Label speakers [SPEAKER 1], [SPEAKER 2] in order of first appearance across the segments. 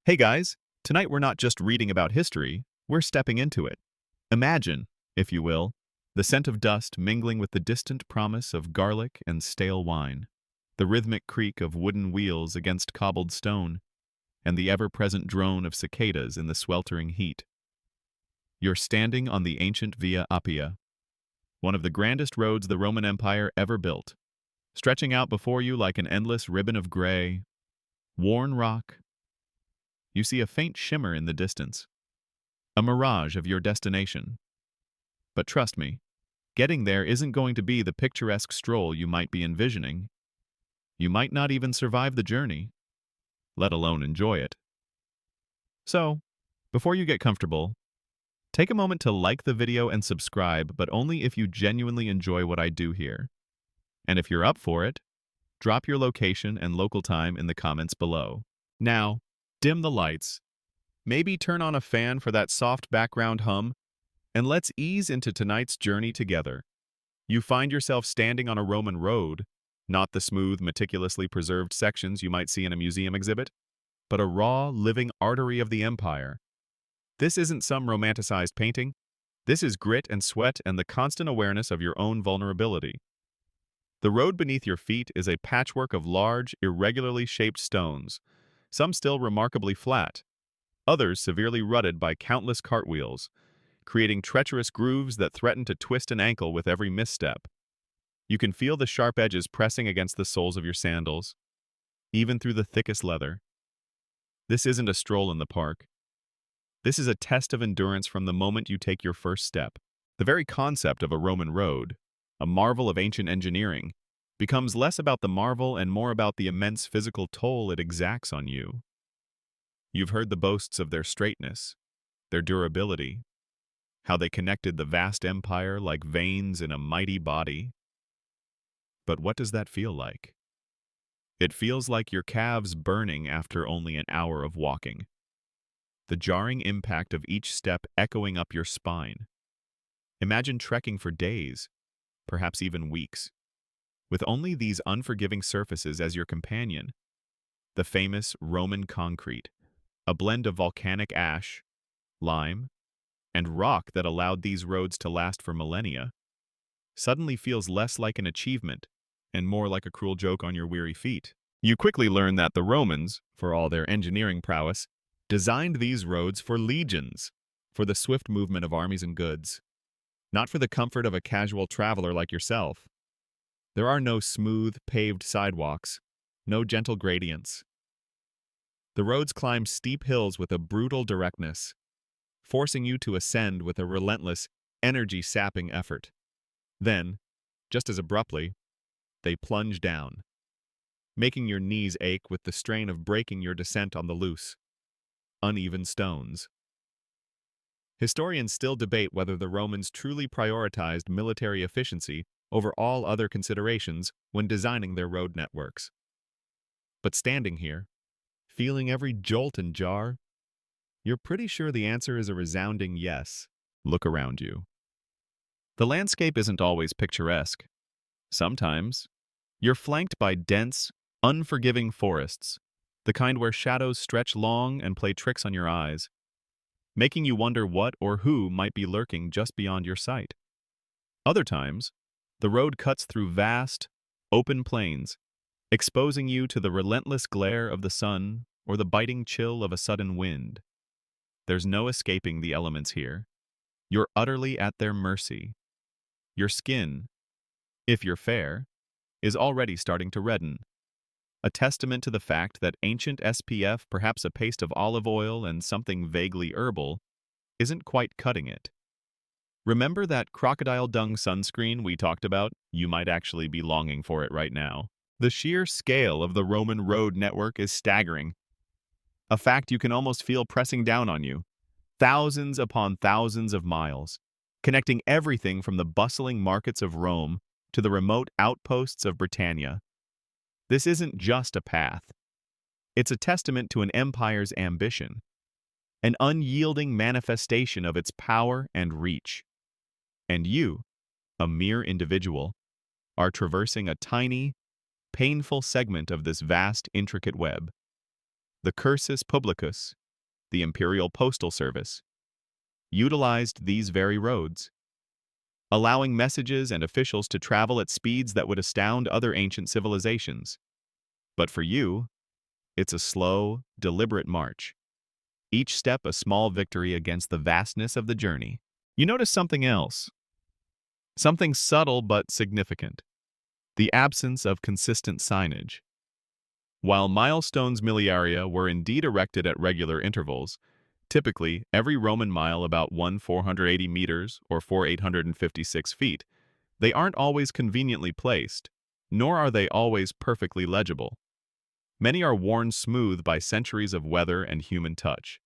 [SPEAKER 1] Hey guys, tonight we're not just reading about history, we're stepping into it. Imagine, if you will, the scent of dust mingling with the distant promise of garlic and stale wine, the rhythmic creak of wooden wheels against cobbled stone, and the ever-present drone of cicadas in the sweltering heat. You're standing on the ancient Via Appia, one of the grandest roads the Roman Empire ever built, stretching out before you like an endless ribbon of gray, worn rock. You see a faint shimmer in the distance, a mirage of your destination. But trust me, getting there isn't going to be the picturesque stroll you might be envisioning. You might not even survive the journey, let alone enjoy it. So, before you get comfortable, take a moment to like the video and subscribe, but only if you genuinely enjoy what I do here. And if you're up for it, drop your location and local time in the comments below. Now, dim the lights, maybe turn on a fan for that soft background hum, and let's ease into tonight's journey together. You find yourself standing on a Roman road, not the smooth, meticulously preserved sections you might see in a museum exhibit, but a raw, living artery of the empire. This isn't some romanticized painting. This is grit and sweat and the constant awareness of your own vulnerability. The road beneath your feet is a patchwork of large, irregularly shaped stones, some still remarkably flat, others severely rutted by countless cartwheels, creating treacherous grooves that threaten to twist an ankle with every misstep. You can feel the sharp edges pressing against the soles of your sandals, even through the thickest leather. This isn't a stroll in the park. This is a test of endurance from the moment you take your first step. The very concept of a Roman road, a marvel of ancient engineering, becomes less about the marvel and more about the immense physical toll it exacts on you. You've heard the boasts of their straightness, their durability, how they connected the vast empire like veins in a mighty body. But what does that feel like? It feels like your calves burning after only an hour of walking. The jarring impact of each step echoing up your spine. Imagine trekking for days, perhaps even weeks, with only these unforgiving surfaces as your companion. The famous Roman concrete, a blend of volcanic ash, lime, and rock that allowed these roads to last for millennia, suddenly feels less like an achievement and more like a cruel joke on your weary feet. You quickly learn that the Romans, for all their engineering prowess, designed these roads for legions, for the swift movement of armies and goods, not for the comfort of a casual traveler like yourself. There are no smooth, paved sidewalks, no gentle gradients. The roads climb steep hills with a brutal directness, forcing you to ascend with a relentless, energy-sapping effort. Then, just as abruptly, they plunge down, making your knees ache with the strain of breaking your descent on the loose, uneven stones. Historians still debate whether the Romans truly prioritized military efficiency over all other considerations when designing their road networks. But standing here, feeling every jolt and jar, you're pretty sure the answer is a resounding yes. Look around you. The landscape isn't always picturesque. Sometimes, you're flanked by dense, unforgiving forests, the kind where shadows stretch long and play tricks on your eyes, making you wonder what or who might be lurking just beyond your sight. Other times, the road cuts through vast, open plains, exposing you to the relentless glare of the sun or the biting chill of a sudden wind. There's no escaping the elements here. You're utterly at their mercy. Your skin, if you're fair, is already starting to redden, a testament to the fact that ancient SPF, perhaps a paste of olive oil and something vaguely herbal, isn't quite cutting it. Remember that crocodile dung sunscreen we talked about? You might actually be longing for it right now. The sheer scale of the Roman road network is staggering, a fact you can almost feel pressing down on you. Thousands upon thousands of miles, connecting everything from the bustling markets of Rome to the remote outposts of Britannia. This isn't just a path. It's a testament to an empire's ambition, an unyielding manifestation of its power and reach. And you, a mere individual, are traversing a tiny, painful segment of this vast, intricate web. the cursus publicus, the imperial postal service, utilized these very roads, allowing messages and officials to travel at speeds that would astound other ancient civilizations. But for you, it's a slow, deliberate march, each step a small victory against the vastness of the journey. You notice something else, something subtle but significant: the absence of consistent signage. While milestones miliaria were indeed erected at regular intervals, typically every Roman mile about 1,480 meters or 4,856 feet, they aren't always conveniently placed, nor are they always perfectly legible. Many are worn smooth by centuries of weather and human touch.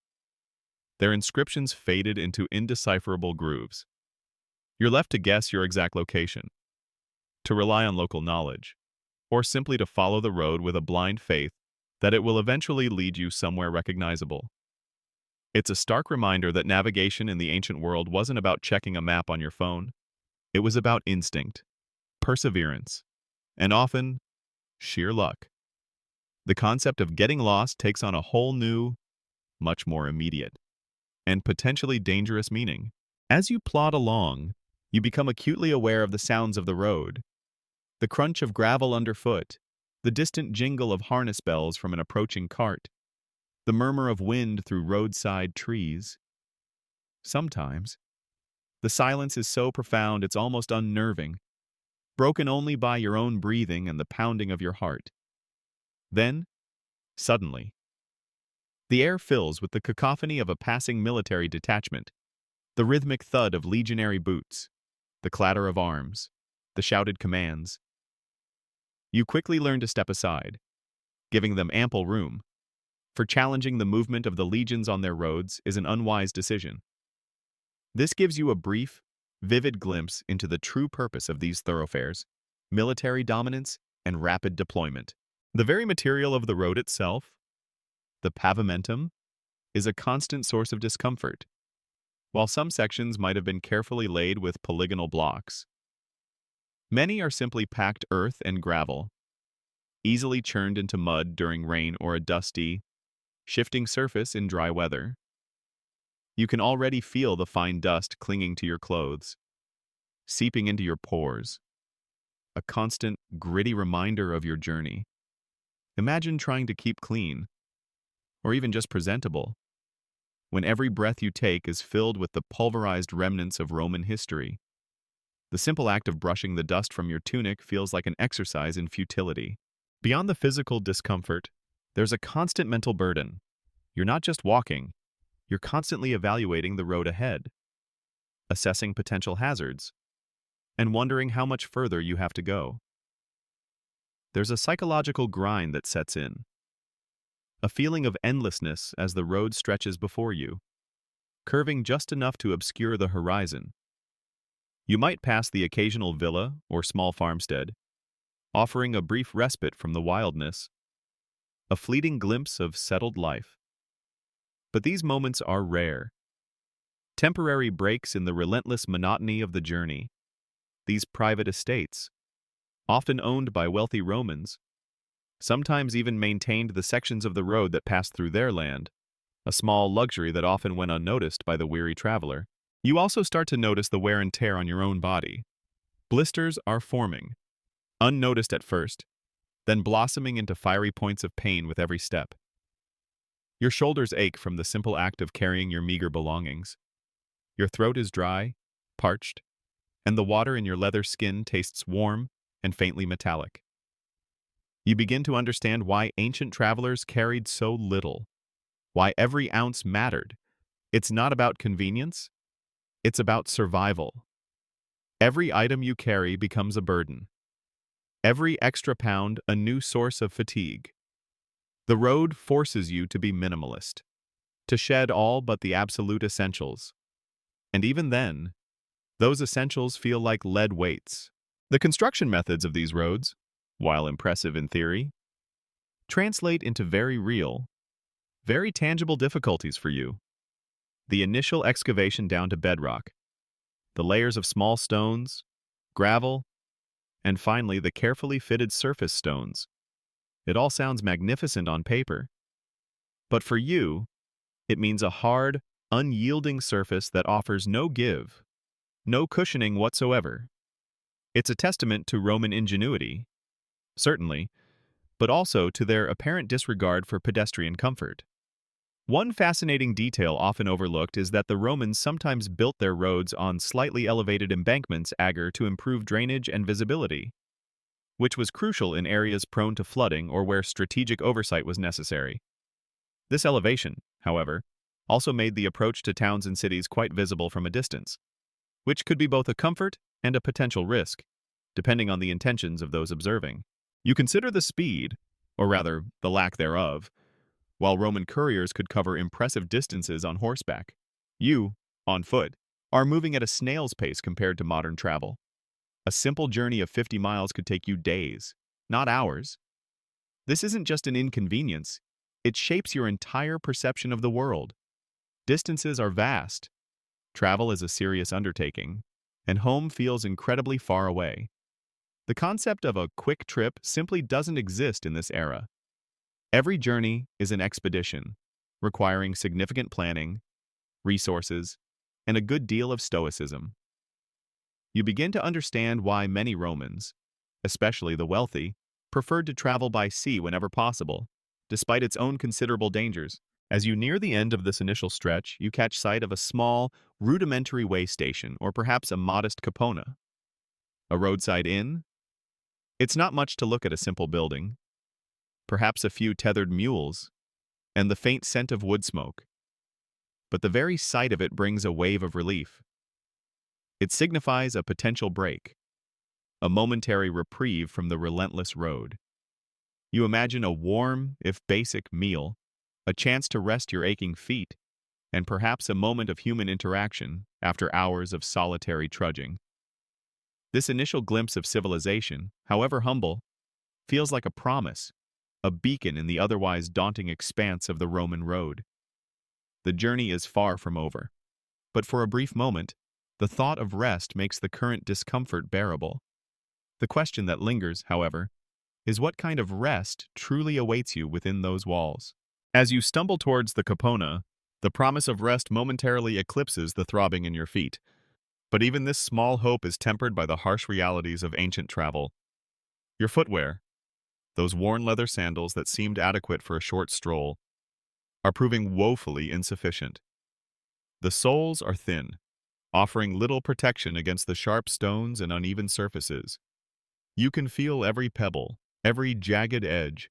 [SPEAKER 1] Their inscriptions faded into indecipherable grooves. You're left to guess your exact location, to rely on local knowledge, or simply to follow the road with a blind faith that it will eventually lead you somewhere recognizable. It's a stark reminder that navigation in the ancient world wasn't about checking a map on your phone. It was about instinct, perseverance, and often, sheer luck. The concept of getting lost takes on a whole new, much more immediate, and potentially dangerous meaning. As you plod along, you become acutely aware of the sounds of the road: the crunch of gravel underfoot, the distant jingle of harness bells from an approaching cart, the murmur of wind through roadside trees. Sometimes, the silence is so profound it's almost unnerving, broken only by your own breathing and the pounding of your heart. Then, suddenly, the air fills with the cacophony of a passing military detachment, the rhythmic thud of legionary boots, the clatter of arms, the shouted commands. You quickly learn to step aside, giving them ample room, for challenging the movement of the legions on their roads is an unwise decision. This gives you a brief, vivid glimpse into the true purpose of these thoroughfares: military dominance and rapid deployment. The very material of the road itself, the pavimentum, is a constant source of discomfort. While some sections might have been carefully laid with polygonal blocks, many are simply packed earth and gravel, easily churned into mud during rain or a dusty, shifting surface in dry weather. You can already feel the fine dust clinging to your clothes, seeping into your pores, a constant, gritty reminder of your journey. Imagine trying to keep clean, or even just presentable, when every breath you take is filled with the pulverized remnants of Roman history. The simple act of brushing the dust from your tunic feels like an exercise in futility. Beyond the physical discomfort, there's a constant mental burden. You're not just walking, you're constantly evaluating the road ahead, assessing potential hazards, and wondering how much further you have to go. There's a psychological grind that sets in, a feeling of endlessness as the road stretches before you, curving just enough to obscure the horizon. You might pass the occasional villa or small farmstead, offering a brief respite from the wildness, a fleeting glimpse of settled life. But these moments are rare, temporary breaks in the relentless monotony of the journey. These private estates, often owned by wealthy Romans, sometimes even maintained the sections of the road that passed through their land, a small luxury that often went unnoticed by the weary traveler. You also start to notice the wear and tear on your own body. Blisters are forming, unnoticed at first, then blossoming into fiery points of pain with every step. Your shoulders ache from the simple act of carrying your meager belongings. Your throat is dry, parched, and the water in your leather skin tastes warm and faintly metallic. You begin to understand why ancient travelers carried so little, why every ounce mattered. It's not about convenience, it's about survival. Every item you carry becomes a burden. Every extra pound a new source of fatigue. The road forces you to be minimalist, to shed all but the absolute essentials. And even then, those essentials feel like lead weights. The construction methods of these roads, while impressive in theory, translate into very real, very tangible difficulties for you. The initial excavation down to bedrock, the layers of small stones, gravel, and finally the carefully fitted surface stones. It all sounds magnificent on paper, But for you, it means a hard, unyielding surface that offers no give, no cushioning whatsoever. It's a testament to Roman ingenuity, certainly, but also to their apparent disregard for pedestrian comfort. One fascinating detail often overlooked is that the Romans sometimes built their roads on slightly elevated embankments to improve drainage and visibility, which was crucial in areas prone to flooding or where strategic oversight was necessary. This elevation, however, also made the approach to towns and cities quite visible from a distance, which could be both a comfort and a potential risk, depending on the intentions of those observing. You consider the speed, or rather, the lack thereof, while Roman couriers could cover impressive distances on horseback. You, on foot, are moving at a snail's pace compared to modern travel. A simple journey of 50 miles could take you days, not hours. This isn't just an inconvenience, it shapes your entire perception of the world. Distances are vast, travel is a serious undertaking, and home feels incredibly far away. The concept of a quick trip simply doesn't exist in this era. Every journey is an expedition, requiring significant planning, resources, and a good deal of stoicism. You begin to understand why many Romans, especially the wealthy, preferred to travel by sea whenever possible, despite its own considerable dangers. As you near the end of this initial stretch, you catch sight of a small, rudimentary way station, or perhaps a modest capona. A roadside inn? It's not much to look at a simple building. Perhaps a few tethered mules, and the faint scent of wood smoke. But the very sight of it brings a wave of relief. It signifies a potential break, a momentary reprieve from the relentless road. You imagine a warm, if basic, meal, a chance to rest your aching feet, and perhaps a moment of human interaction after hours of solitary trudging. This initial glimpse of civilization, however humble, feels like a promise, a beacon in the otherwise daunting expanse of the Roman road. The journey is far from over, but for a brief moment, the thought of rest makes the current discomfort bearable. The question that lingers, however, is what kind of rest truly awaits you within those walls. As you stumble towards the capona, the promise of rest momentarily eclipses the throbbing in your feet. But even this small hope is tempered by the harsh realities of ancient travel. Your footwear, those worn leather sandals that seemed adequate for a short stroll, are proving woefully insufficient. The soles are thin, offering little protection against the sharp stones and uneven surfaces. You can feel every pebble, every jagged edge,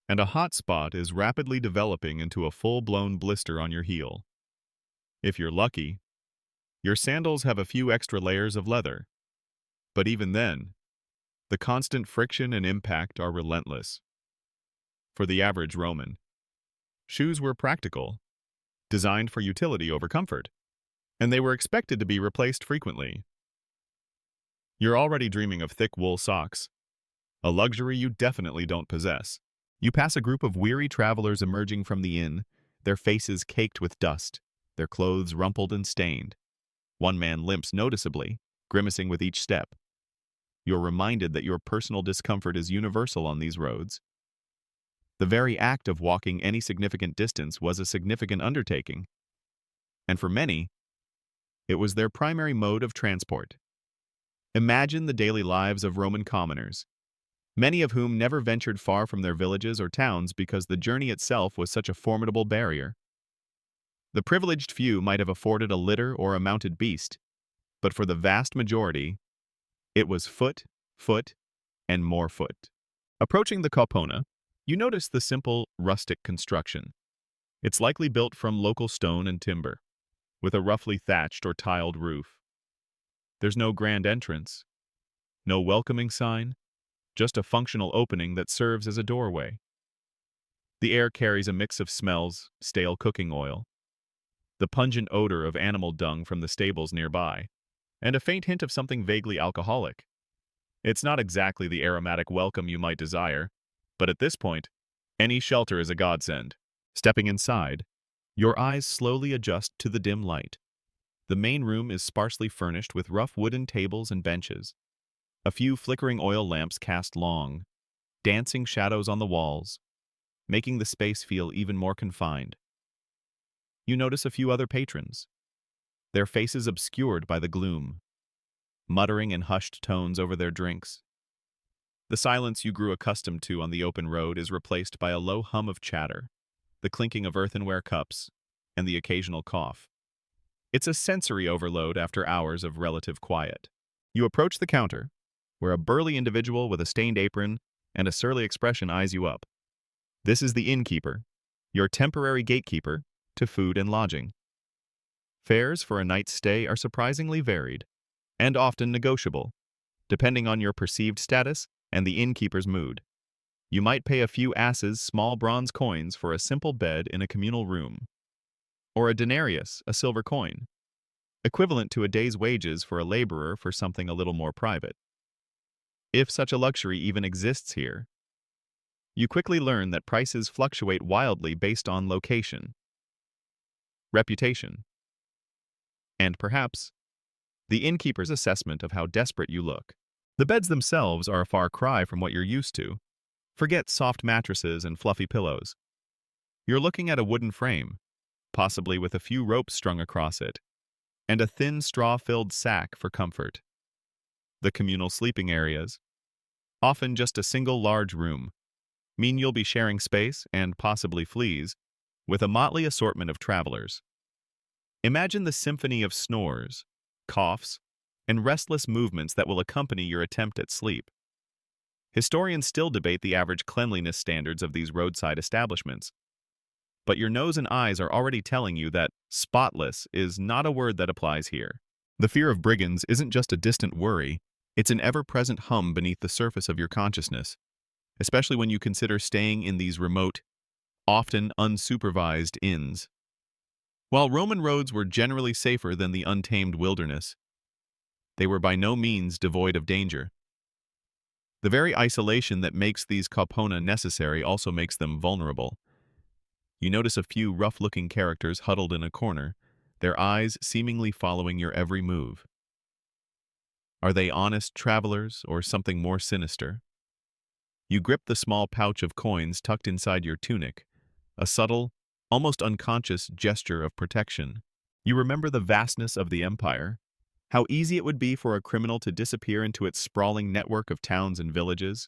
[SPEAKER 1] and a hot spot is rapidly developing into a full-blown blister on your heel. If you're lucky, your sandals have a few extra layers of leather, but even then, the constant friction and impact are relentless. For the average Roman, shoes were practical, designed for utility over comfort, and they were expected to be replaced frequently. You're already dreaming of thick wool socks, a luxury you definitely don't possess. You pass a group of weary travelers emerging from the inn, their faces caked with dust, their clothes rumpled and stained. One man limps noticeably, grimacing with each step. You're reminded that your personal discomfort is universal on these roads. The very act of walking any significant distance was a significant undertaking, and for many, it was their primary mode of transport. Imagine the daily lives of Roman commoners, many of whom never ventured far from their villages or towns because the journey itself was such a formidable barrier. The privileged few might have afforded a litter or a mounted beast, but for the vast majority, it was foot, foot, and more foot. Approaching the capona, you notice the simple, rustic construction. It's likely built from local stone and timber, with a roughly thatched or tiled roof. There's no grand entrance, no welcoming sign, just a functional opening that serves as a doorway. The air carries a mix of smells, stale cooking oil, the pungent odor of animal dung from the stables nearby, and a faint hint of something vaguely alcoholic. It's not exactly the aromatic welcome you might desire, but at this point, any shelter is a godsend. Stepping inside, your eyes slowly adjust to the dim light. The main room is sparsely furnished with rough wooden tables and benches. A few flickering oil lamps cast long, dancing shadows on the walls, making the space feel even more confined. You notice a few other patrons, their faces obscured by the gloom, muttering in hushed tones over their drinks. The silence you grew accustomed to on the open road is replaced by a low hum of chatter, the clinking of earthenware cups, and the occasional cough. It's a sensory overload after hours of relative quiet. You approach the counter, where a burly individual with a stained apron and a surly expression eyes you up. This is the innkeeper, your temporary gatekeeper to food and lodging. Fares for a night's stay are surprisingly varied, and often negotiable, depending on your perceived status and the innkeeper's mood. You might pay a few asses small bronze coins for a simple bed in a communal room, or a denarius, a silver coin, equivalent to a day's wages for a laborer for something a little more private. If such a luxury even exists here, you quickly learn that prices fluctuate wildly based on location, reputation, and perhaps the innkeeper's assessment of how desperate you look. The beds themselves are a far cry from what you're used to. Forget soft mattresses and fluffy pillows. You're looking at a wooden frame, possibly with a few ropes strung across it, and a thin straw-filled sack for comfort. The communal sleeping areas, often just a single large room, mean you'll be sharing space, and possibly fleas, with a motley assortment of travelers. Imagine the symphony of snores, coughs, and restless movements that will accompany your attempt at sleep. Historians still debate the average cleanliness standards of these roadside establishments, but your nose and eyes are already telling you that spotless is not a word that applies here. The fear of brigands isn't just a distant worry, it's an ever-present hum beneath the surface of your consciousness, especially when you consider staying in these remote, often unsupervised inns. While Roman roads were generally safer than the untamed wilderness, they were by no means devoid of danger. The very isolation that makes these kaupona necessary also makes them vulnerable. You notice a few rough-looking characters huddled in a corner, their eyes seemingly following your every move. Are they honest travelers or something more sinister? You grip the small pouch of coins tucked inside your tunic, a subtle, almost unconscious gesture of protection. You remember the vastness of the empire, how easy it would be for a criminal to disappear into its sprawling network of towns and villages,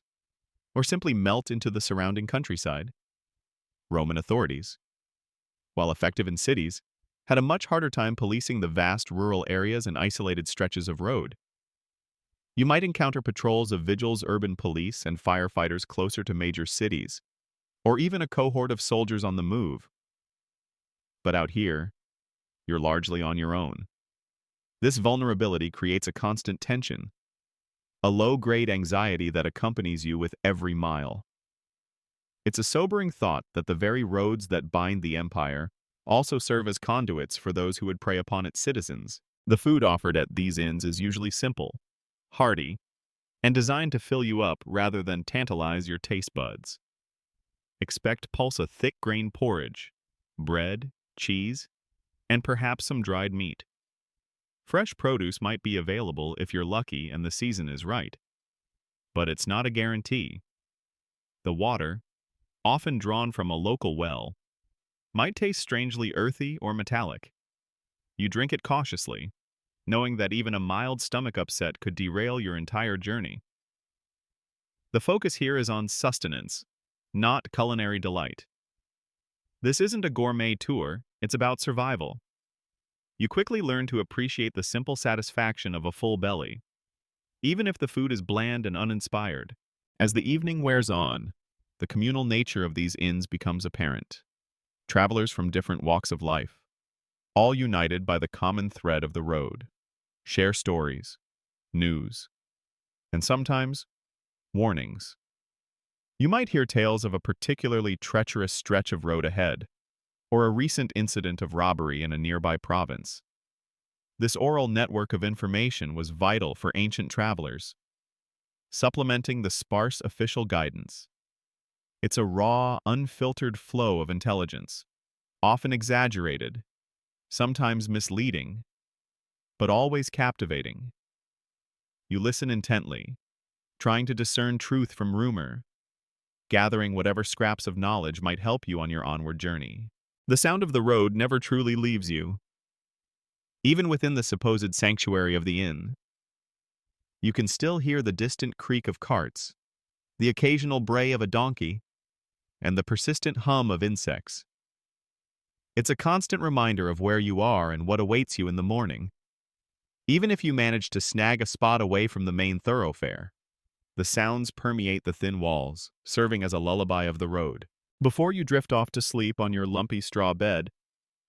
[SPEAKER 1] or simply melt into the surrounding countryside. Roman authorities, while effective in cities, had a much harder time policing the vast rural areas and isolated stretches of road. You might encounter patrols of vigils, urban police, and firefighters closer to major cities, or even a cohort of soldiers on the move. But out here, you're largely on your own. This vulnerability creates a constant tension, a low-grade anxiety that accompanies you with every mile. It's a sobering thought that the very roads that bind the empire also serve as conduits for those who would prey upon its citizens. The food offered at these inns is usually simple, hearty, and designed to fill you up rather than tantalize your taste buds. Expect pulse a thick grain porridge, bread, cheese, and perhaps some dried meat. Fresh produce might be available if you're lucky and the season is right, but it's not a guarantee. The water, often drawn from a local well, might taste strangely earthy or metallic. You drink it cautiously, knowing that even a mild stomach upset could derail your entire journey. The focus here is on sustenance, not culinary delight. This isn't a gourmet tour, it's about survival. You quickly learn to appreciate the simple satisfaction of a full belly, even if the food is bland and uninspired. As the evening wears on, the communal nature of these inns becomes apparent. Travelers from different walks of life, all united by the common thread of the road, share stories, news, and sometimes warnings. You might hear tales of a particularly treacherous stretch of road ahead, or a recent incident of robbery in a nearby province. This oral network of information was vital for ancient travelers, supplementing the sparse official guidance. It's a raw, unfiltered flow of intelligence, often exaggerated, sometimes misleading, but always captivating. You listen intently, trying to discern truth from rumor, gathering whatever scraps of knowledge might help you on your onward journey. The sound of the road never truly leaves you. Even within the supposed sanctuary of the inn, you can still hear the distant creak of carts, the occasional bray of a donkey, and the persistent hum of insects. It's a constant reminder of where you are and what awaits you in the morning. Even if you manage to snag a spot away from the main thoroughfare, the sounds permeate the thin walls, serving as a lullaby of the road. Before you drift off to sleep on your lumpy straw bed,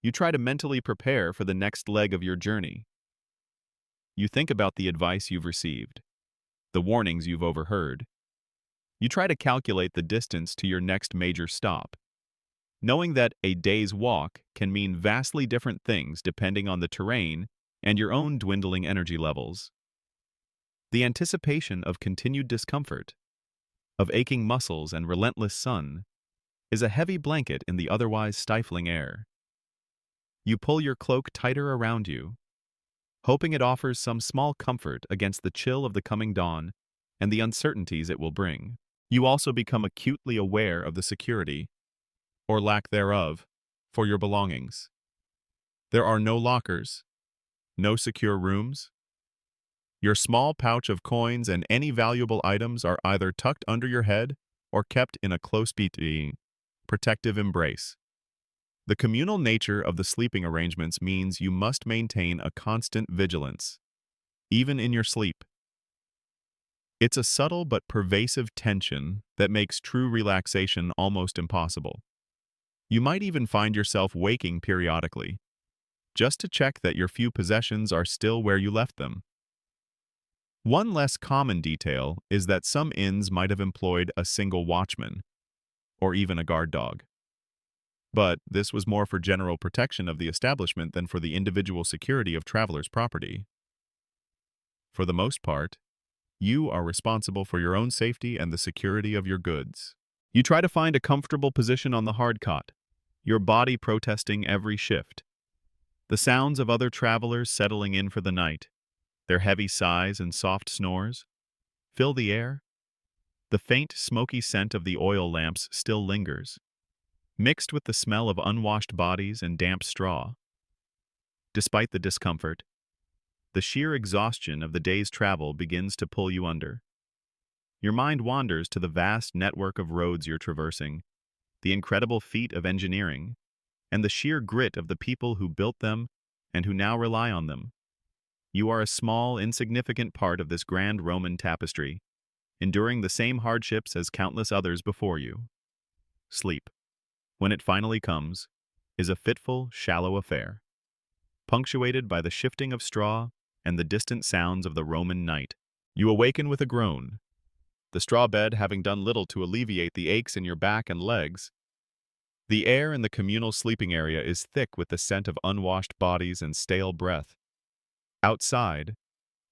[SPEAKER 1] you try to mentally prepare for the next leg of your journey. You think about the advice you've received, the warnings you've overheard. You try to calculate the distance to your next major stop, knowing that a day's walk can mean vastly different things depending on the terrain and your own dwindling energy levels. The anticipation of continued discomfort, of aching muscles and relentless sun, is a heavy blanket in the otherwise stifling air. You pull your cloak tighter around you, hoping it offers some small comfort against the chill of the coming dawn and the uncertainties it will bring. You also become acutely aware of the security, or lack thereof, for your belongings. There are no lockers, no secure rooms. Your small pouch of coins and any valuable items are either tucked under your head or kept in a close-fitting, protective embrace. The communal nature of the sleeping arrangements means you must maintain a constant vigilance, even in your sleep. It's a subtle but pervasive tension that makes true relaxation almost impossible. You might even find yourself waking periodically, just to check that your few possessions are still where you left them. One less common detail is that some inns might have employed a single watchman, or even a guard dog. But this was more for general protection of the establishment than for the individual security of travelers' property. For the most part, you are responsible for your own safety and the security of your goods. You try to find a comfortable position on the hard cot, your body protesting every shift. The sounds of other travelers settling in for the night, their heavy sighs and soft snores, fill the air. The faint, smoky scent of the oil lamps still lingers, mixed with the smell of unwashed bodies and damp straw. Despite the discomfort, the sheer exhaustion of the day's travel begins to pull you under. Your mind wanders to the vast network of roads you're traversing, the incredible feat of engineering, and the sheer grit of the people who built them and who now rely on them. You are a small, insignificant part of this grand Roman tapestry, enduring the same hardships as countless others before you. Sleep, when it finally comes, is a fitful, shallow affair, punctuated by the shifting of straw and the distant sounds of the Roman night. You awaken with a groan, the straw bed having done little to alleviate the aches in your back and legs. The air in the communal sleeping area is thick with the scent of unwashed bodies and stale breath. Outside,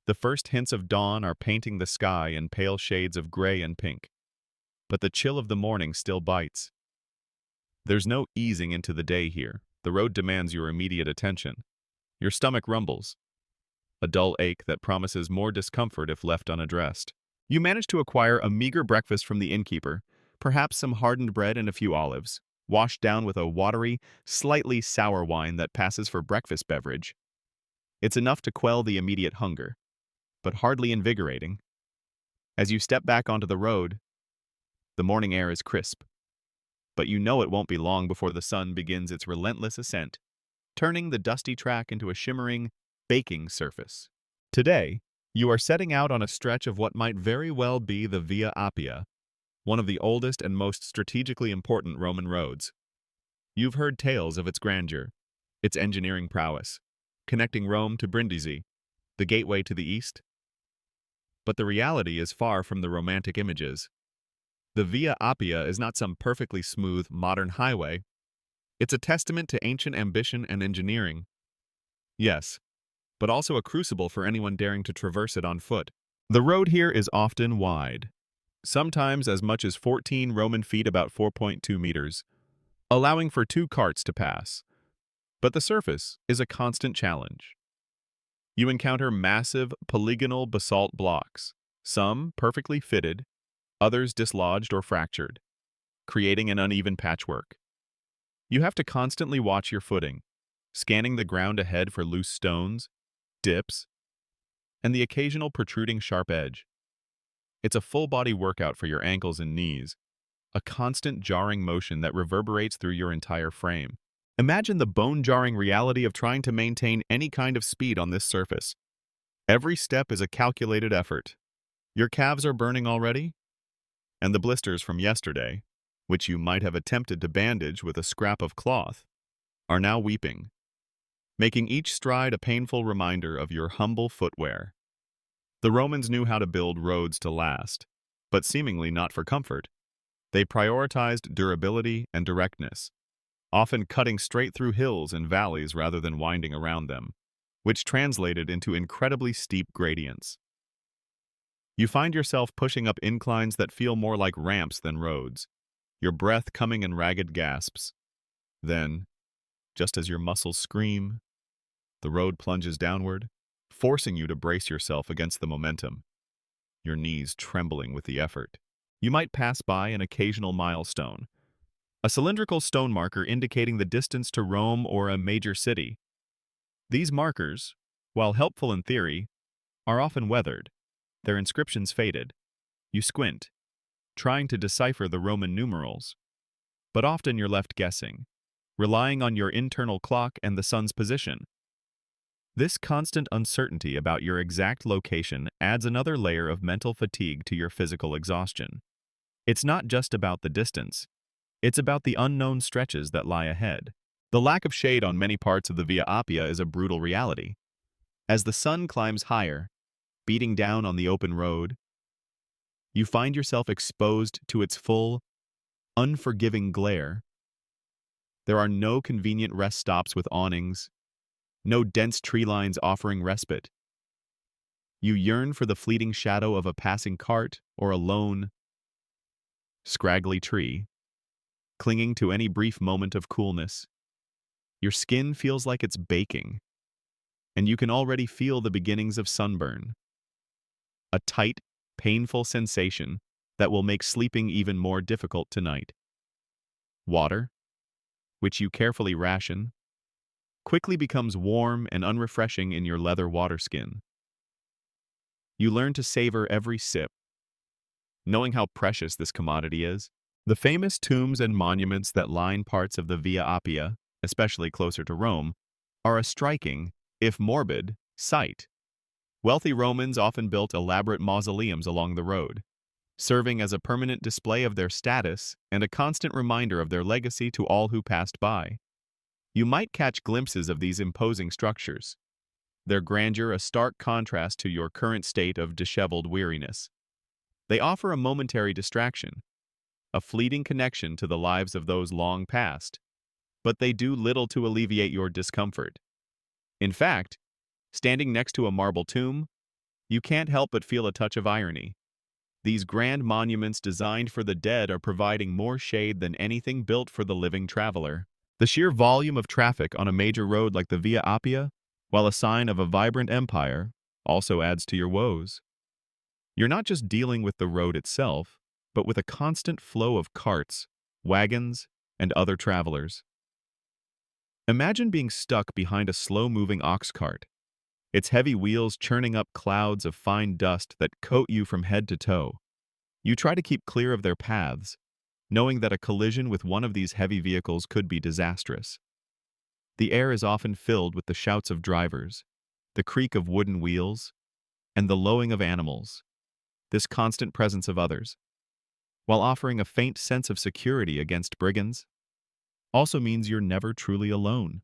[SPEAKER 1] the first hints of dawn are painting the sky in pale shades of gray and pink, but the chill of the morning still bites. There's no easing into the day here. The road demands your immediate attention. Your stomach rumbles, a dull ache that promises more discomfort if left unaddressed. You manage to acquire a meager breakfast from the innkeeper, perhaps some hardened bread and a few olives, washed down with a watery, slightly sour wine that passes for breakfast beverage. It's enough to quell the immediate hunger, but hardly invigorating. As you step back onto the road, the morning air is crisp, but you know it won't be long before the sun begins its relentless ascent, turning the dusty track into a shimmering, baking surface. Today, you are setting out on a stretch of what might very well be the Via Appia, one of the oldest and most strategically important Roman roads. You've heard tales of its grandeur, its engineering prowess, connecting Rome to Brindisi, the gateway to the east. But the reality is far from the romantic images. The Via Appia is not some perfectly smooth, modern highway. It's a testament to ancient ambition and engineering. Yes, but also a crucible for anyone daring to traverse it on foot. The road here is often wide, sometimes as much as 14 Roman feet, about 4.2 meters, allowing for 2 carts to pass. But the surface is a constant challenge. You encounter massive polygonal basalt blocks, some perfectly fitted, others dislodged or fractured. creating an uneven patchwork. You have to constantly watch your footing, scanning the ground ahead for loose stones, dips, and the occasional protruding sharp edge. It's a full-body workout for your ankles and knees, a constant jarring motion that reverberates through your entire frame. Imagine the bone-jarring reality of trying to maintain any kind of speed on this surface. Every step is a calculated effort. Your calves are burning already, and the blisters from yesterday, which you might have attempted to bandage with a scrap of cloth, are now weeping, making each stride a painful reminder of your humble footwear. The Romans knew how to build roads to last, but seemingly not for comfort. They prioritized durability and directness, often cutting straight through hills and valleys rather than winding around them, which translated into incredibly steep gradients. You find yourself pushing up inclines that feel more like ramps than roads, your breath coming in ragged gasps. Then, just as your muscles scream, the road plunges downward, forcing you to brace yourself against the momentum, your knees trembling with the effort. You might pass by an occasional milestone, a cylindrical stone marker indicating the distance to Rome or a major city. These markers, while helpful in theory, are often weathered, their inscriptions faded. You squint, trying to decipher the Roman numerals, but often you're left guessing, relying on your internal clock and the sun's position. This constant uncertainty about your exact location adds another layer of mental fatigue to your physical exhaustion. It's not just about the distance, it's about the unknown stretches that lie ahead. The lack of shade on many parts of the Via Appia is a brutal reality. As the sun climbs higher, beating down on the open road, you find yourself exposed to its full, unforgiving glare. There are no convenient rest stops with awnings, no dense tree lines offering respite. You yearn for the fleeting shadow of a passing cart or a lone, scraggly tree, clinging to any brief moment of coolness. Your skin feels like it's baking, and you can already feel the beginnings of sunburn. A tight, painful sensation that will make sleeping even more difficult tonight. Water, which you carefully ration, quickly becomes warm and unrefreshing in your leather water skin. You learn to savor every sip, knowing how precious this commodity is. The famous tombs and monuments that line parts of the Via Appia, especially closer to Rome, are a striking, if morbid, sight. Wealthy Romans often built elaborate mausoleums along the road, serving as a permanent display of their status and a constant reminder of their legacy to all who passed by. You might catch glimpses of these imposing structures, their grandeur a stark contrast to your current state of disheveled weariness. They offer a momentary distraction, a fleeting connection to the lives of those long past, but they do little to alleviate your discomfort. In fact, standing next to a marble tomb, you can't help but feel a touch of irony. These grand monuments designed for the dead are providing more shade than anything built for the living traveler. The sheer volume of traffic on a major road like the Via Appia, while a sign of a vibrant empire, also adds to your woes. You're not just dealing with the road itself, but with a constant flow of carts, wagons, and other travelers. Imagine being stuck behind a slow-moving ox cart, its heavy wheels churning up clouds of fine dust that coat you from head to toe. You try to keep clear of their paths, knowing that a collision with one of these heavy vehicles could be disastrous. The air is often filled with the shouts of drivers, the creak of wooden wheels, and the lowing of animals. This constant presence of others, while offering a faint sense of security against brigands, also means you're never truly alone,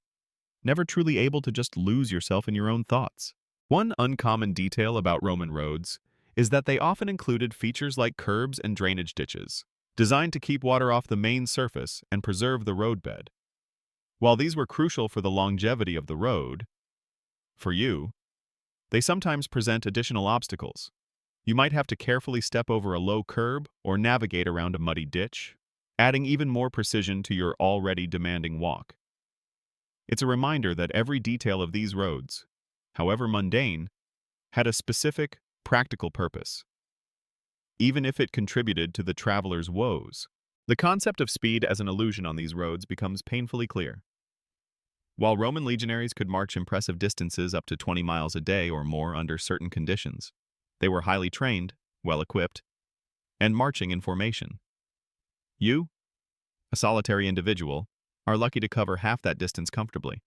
[SPEAKER 1] never truly able to just lose yourself in your own thoughts. One uncommon detail about Roman roads is that they often included features like curbs and drainage ditches, designed to keep water off the main surface and preserve the roadbed. While these were crucial for the longevity of the road, for you, they sometimes present additional obstacles. You might have to carefully step over a low curb or navigate around a muddy ditch, adding even more precision to your already demanding walk. It's a reminder that every detail of these roads, however mundane, had a specific, practical purpose, even if it contributed to the traveler's woes. The concept of speed as an illusion on these roads becomes painfully clear. While Roman legionaries could march impressive distances up to 20 miles a day or more under certain conditions, they were highly trained, well-equipped, and marching in formation. You, a solitary individual, are lucky to cover half that distance comfortably.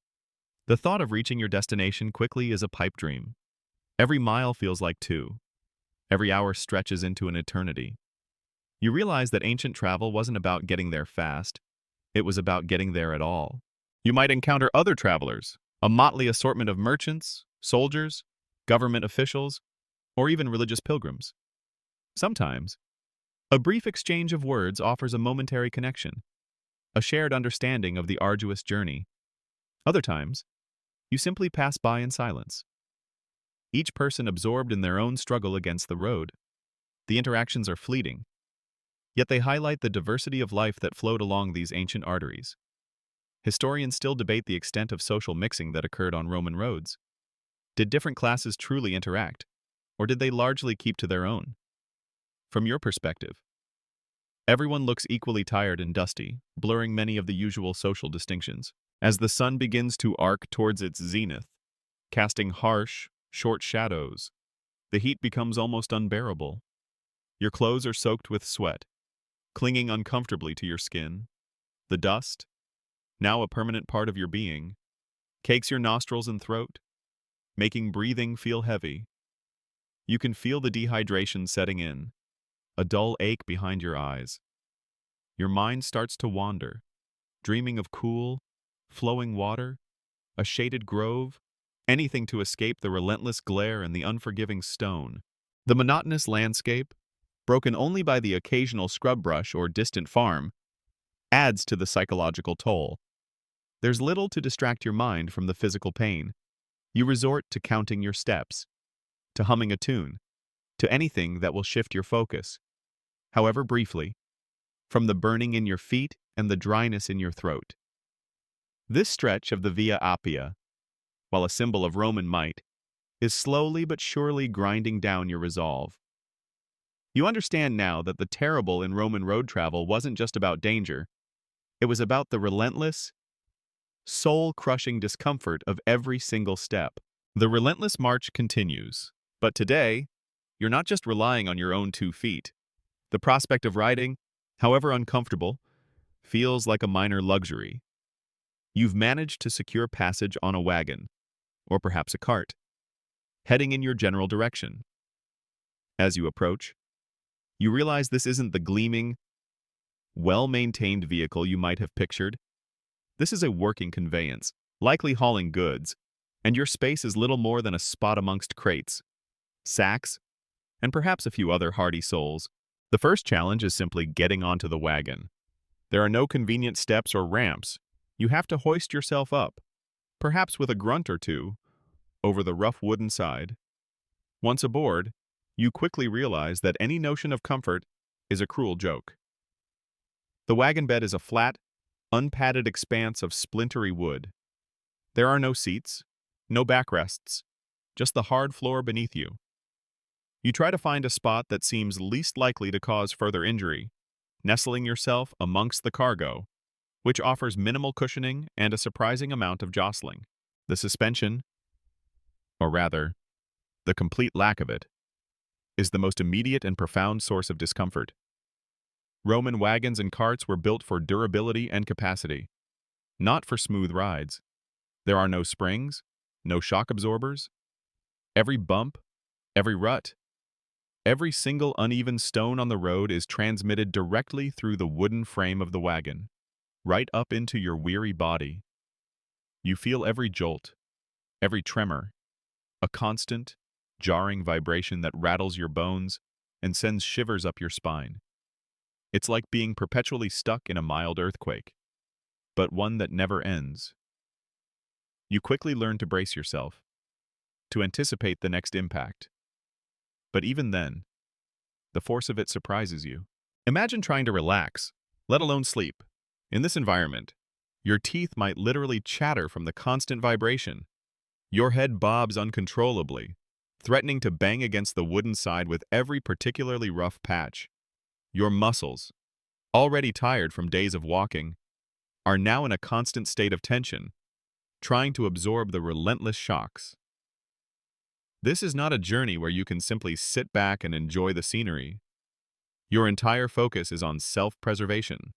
[SPEAKER 1] The thought of reaching your destination quickly is a pipe dream. Every mile feels like two. Every hour stretches into an eternity. You realize that ancient travel wasn't about getting there fast. It was about getting there at all. You might encounter other travelers, a motley assortment of merchants, soldiers, government officials, or even religious pilgrims. Sometimes, a brief exchange of words offers a momentary connection, a shared understanding of the arduous journey. Other times, you simply pass by in silence, each person absorbed in their own struggle against the road. The interactions are fleeting, yet they highlight the diversity of life that flowed along these ancient arteries. Historians still debate the extent of social mixing that occurred on Roman roads. Did different classes truly interact, or did they largely keep to their own? From your perspective, everyone looks equally tired and dusty, blurring many of the usual social distinctions. As the sun begins to arc towards its zenith, casting harsh, short shadows, the heat becomes almost unbearable. Your clothes are soaked with sweat, clinging uncomfortably to your skin. The dust, now a permanent part of your being, cakes your nostrils and throat, making breathing feel heavy. You can feel the dehydration setting in, a dull ache behind your eyes. Your mind starts to wander, dreaming of cool, flowing water, a shaded grove, anything to escape the relentless glare and the unforgiving stone. The monotonous landscape, broken only by the occasional scrub brush or distant farm, adds to the psychological toll. There's little to distract your mind from the physical pain. You resort to counting your steps, to humming a tune, to anything that will shift your focus, however briefly, from the burning in your feet and the dryness in your throat. This stretch of the Via Appia, while a symbol of Roman might, is slowly but surely grinding down your resolve. You understand now that the terrible in Roman road travel wasn't just about danger. It was about the relentless, soul-crushing discomfort of every single step. The relentless march continues, but today, you're not just relying on your own 2 feet. The prospect of riding, however uncomfortable, feels like a minor luxury. You've managed to secure passage on a wagon, or perhaps a cart, heading in your general direction. As you approach, you realize this isn't the gleaming, well-maintained vehicle you might have pictured. This is a working conveyance, likely hauling goods, and your space is little more than a spot amongst crates, sacks, and perhaps a few other hardy souls. The first challenge is simply getting onto the wagon. There are no convenient steps or ramps. You have to hoist yourself up, perhaps with a grunt or two, over the rough wooden side. Once aboard, you quickly realize that any notion of comfort is a cruel joke. The wagon bed is a flat, unpadded expanse of splintery wood. There are no seats, no backrests, just the hard floor beneath you. You try to find a spot that seems least likely to cause further injury, nestling yourself amongst the cargo, which offers minimal cushioning and a surprising amount of jostling. The suspension, or rather, the complete lack of it, is the most immediate and profound source of discomfort. Roman wagons and carts were built for durability and capacity, not for smooth rides. There are no springs, no shock absorbers. Every bump, every rut, every single uneven stone on the road is transmitted directly through the wooden frame of the wagon, right up into your weary body. You feel every jolt, every tremor, a constant, jarring vibration that rattles your bones and sends shivers up your spine. It's like being perpetually stuck in a mild earthquake, but one that never ends. You quickly learn to brace yourself, to anticipate the next impact. But even then, the force of it surprises you. Imagine trying to relax, let alone sleep. In this environment, your teeth might literally chatter from the constant vibration. Your head bobs uncontrollably, threatening to bang against the wooden side with every particularly rough patch. Your muscles, already tired from days of walking, are now in a constant state of tension, trying to absorb the relentless shocks. This is not a journey where you can simply sit back and enjoy the scenery. Your entire focus is on self-preservation,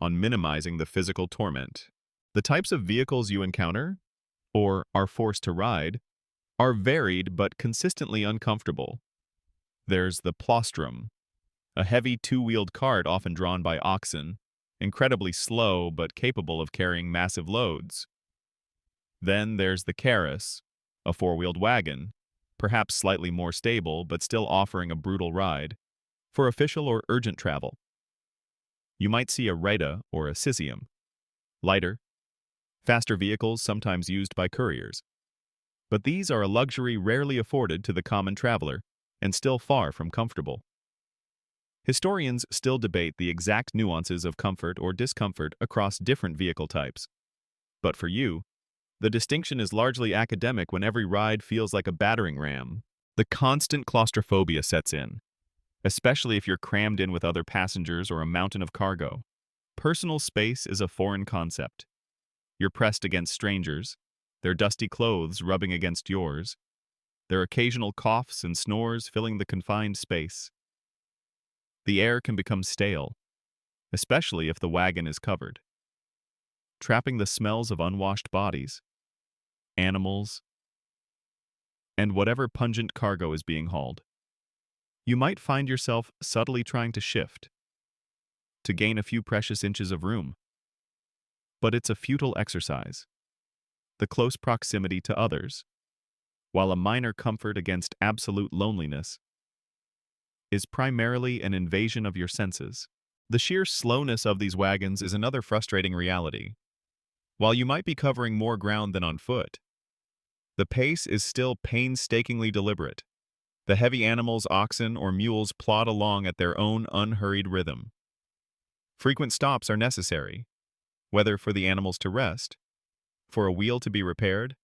[SPEAKER 1] on minimizing the physical torment. The types of vehicles you encounter, or are forced to ride, are varied but consistently uncomfortable. There's the plostrum, a heavy two-wheeled cart often drawn by oxen, incredibly slow but capable of carrying massive loads. Then there's the carus, a four-wheeled wagon, perhaps slightly more stable but still offering a brutal ride, for official or urgent travel. You might see a reda or a cesium, lighter, faster vehicles sometimes used by couriers. But these are a luxury rarely afforded to the common traveler and still far from comfortable. Historians still debate the exact nuances of comfort or discomfort across different vehicle types. But for you, the distinction is largely academic when every ride feels like a battering ram. The constant claustrophobia sets in, especially if you're crammed in with other passengers or a mountain of cargo. Personal space is a foreign concept. You're pressed against strangers, their dusty clothes rubbing against yours, their occasional coughs and snores filling the confined space. The air can become stale, especially if the wagon is covered, trapping the smells of unwashed bodies, animals, and whatever pungent cargo is being hauled. You might find yourself subtly trying to shift, to gain a few precious inches of room. But it's a futile exercise. The close proximity to others, while a minor comfort against absolute loneliness, is primarily an invasion of your senses. The sheer slowness of these wagons is another frustrating reality. While you might be covering more ground than on foot, the pace is still painstakingly deliberate. The heavy animals, oxen, or mules plod along at their own unhurried rhythm. Frequent stops are necessary, whether for the animals to rest, for a wheel to be repaired,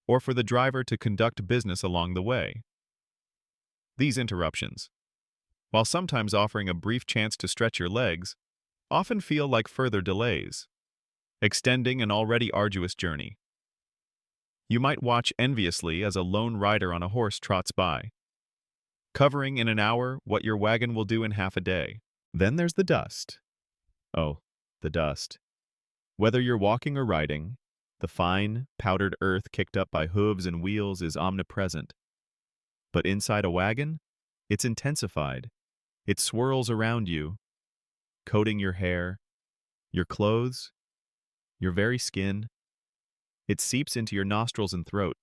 [SPEAKER 1] or for the driver to conduct business along the way. These interruptions, while sometimes offering a brief chance to stretch your legs, often feel like further delays, extending an already arduous journey. You might watch enviously as a lone rider on a horse trots by, covering in an hour what your wagon will do in half a day. Then there's the dust. Oh, the dust. Whether you're walking or riding, the fine, powdered earth kicked up by hooves and wheels is omnipresent. But inside a wagon, it's intensified. It swirls around you, coating your hair, your clothes, your very skin. It seeps into your nostrils and throat,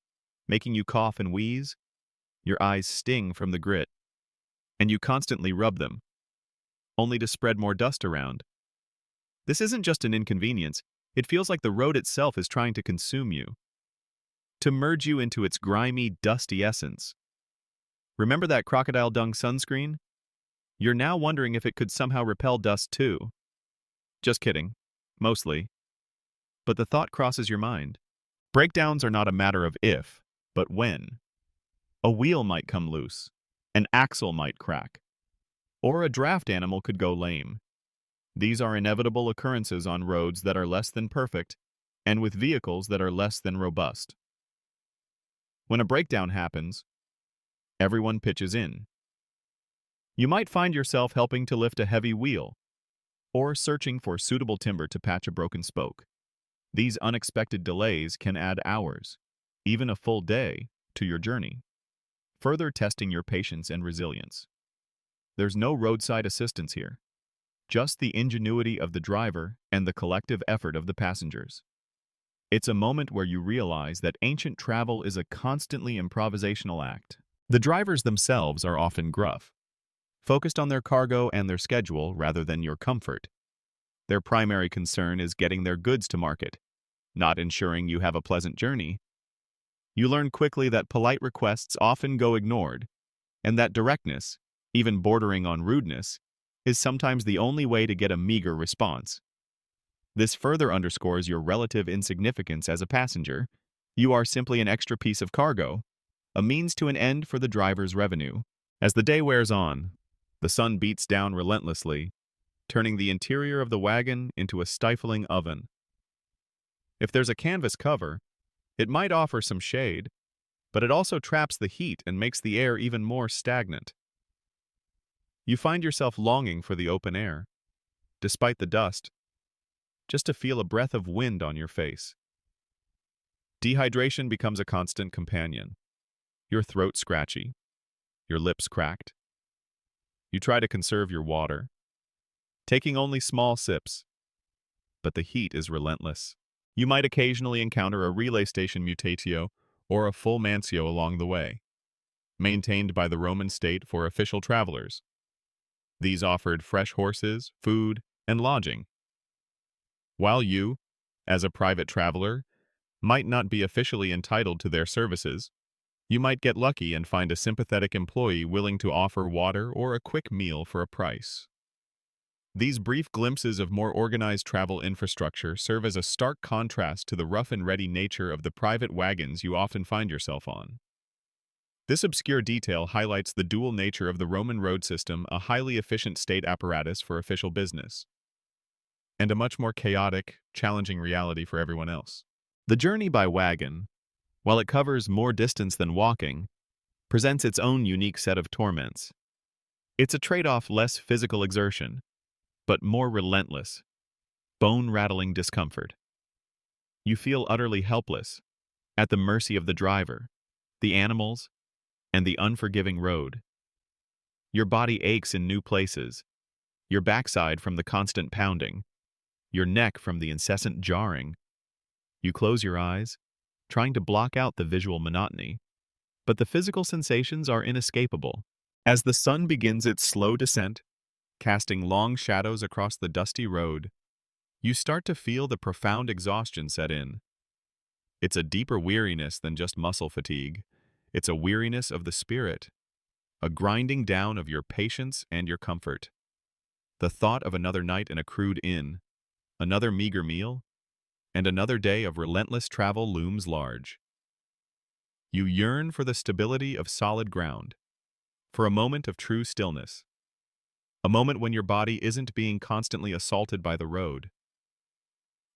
[SPEAKER 1] making you cough and wheeze. Your eyes sting from the grit, and you constantly rub them, only to spread more dust around. This isn't just an inconvenience, it feels like the road itself is trying to consume you, to merge you into its grimy, dusty essence. Remember that crocodile dung sunscreen? You're now wondering if it could somehow repel dust too. Just kidding, mostly. But the thought crosses your mind. Breakdowns are not a matter of if, but when. A wheel might come loose, an axle might crack, or a draft animal could go lame. These are inevitable occurrences on roads that are less than perfect and with vehicles that are less than robust. When a breakdown happens, everyone pitches in. You might find yourself helping to lift a heavy wheel or searching for suitable timber to patch a broken spoke. These unexpected delays can add hours, even a full day, to your journey, further testing your patience and resilience. There's no roadside assistance here, just the ingenuity of the driver and the collective effort of the passengers. It's a moment where you realize that ancient travel is a constantly improvisational act. The drivers themselves are often gruff, focused on their cargo and their schedule rather than your comfort. Their primary concern is getting their goods to market, not ensuring you have a pleasant journey. You learn quickly that polite requests often go ignored, and that directness, even bordering on rudeness, is sometimes the only way to get a meager response. This further underscores your relative insignificance as a passenger. You are simply an extra piece of cargo, a means to an end for the driver's revenue. As the day wears on, the sun beats down relentlessly, turning the interior of the wagon into a stifling oven. If there's a canvas cover, it might offer some shade, but it also traps the heat and makes the air even more stagnant. You find yourself longing for the open air, despite the dust, just to feel a breath of wind on your face. Dehydration becomes a constant companion. Your throat scratchy, your lips cracked. You try to conserve your water, taking only small sips, but the heat is relentless. You might occasionally encounter a relay station mutatio or a full mansio along the way, maintained by the Roman state for official travelers. These offered fresh horses, food, and lodging. While you, as a private traveler, might not be officially entitled to their services, you might get lucky and find a sympathetic employee willing to offer water or a quick meal for a price. These brief glimpses of more organized travel infrastructure serve as a stark contrast to the rough and ready nature of the private wagons you often find yourself on. This obscure detail highlights the dual nature of the Roman road system, a highly efficient state apparatus for official business, and a much more chaotic, challenging reality for everyone else. The journey by wagon, while it covers more distance than walking, presents its own unique set of torments. It's a trade-off: less physical exertion, but more relentless, bone-rattling discomfort. You feel utterly helpless, at the mercy of the driver, the animals, and the unforgiving road. Your body aches in new places, your backside from the constant pounding, your neck from the incessant jarring. You close your eyes, trying to block out the visual monotony, but the physical sensations are inescapable. As the sun begins its slow descent, casting long shadows across the dusty road, you start to feel the profound exhaustion set in. It's a deeper weariness than just muscle fatigue. It's a weariness of the spirit, a grinding down of your patience and your comfort. The thought of another night in a crude inn, another meager meal, and another day of relentless travel looms large. You yearn for the stability of solid ground, for a moment of true stillness, a moment when your body isn't being constantly assaulted by the road.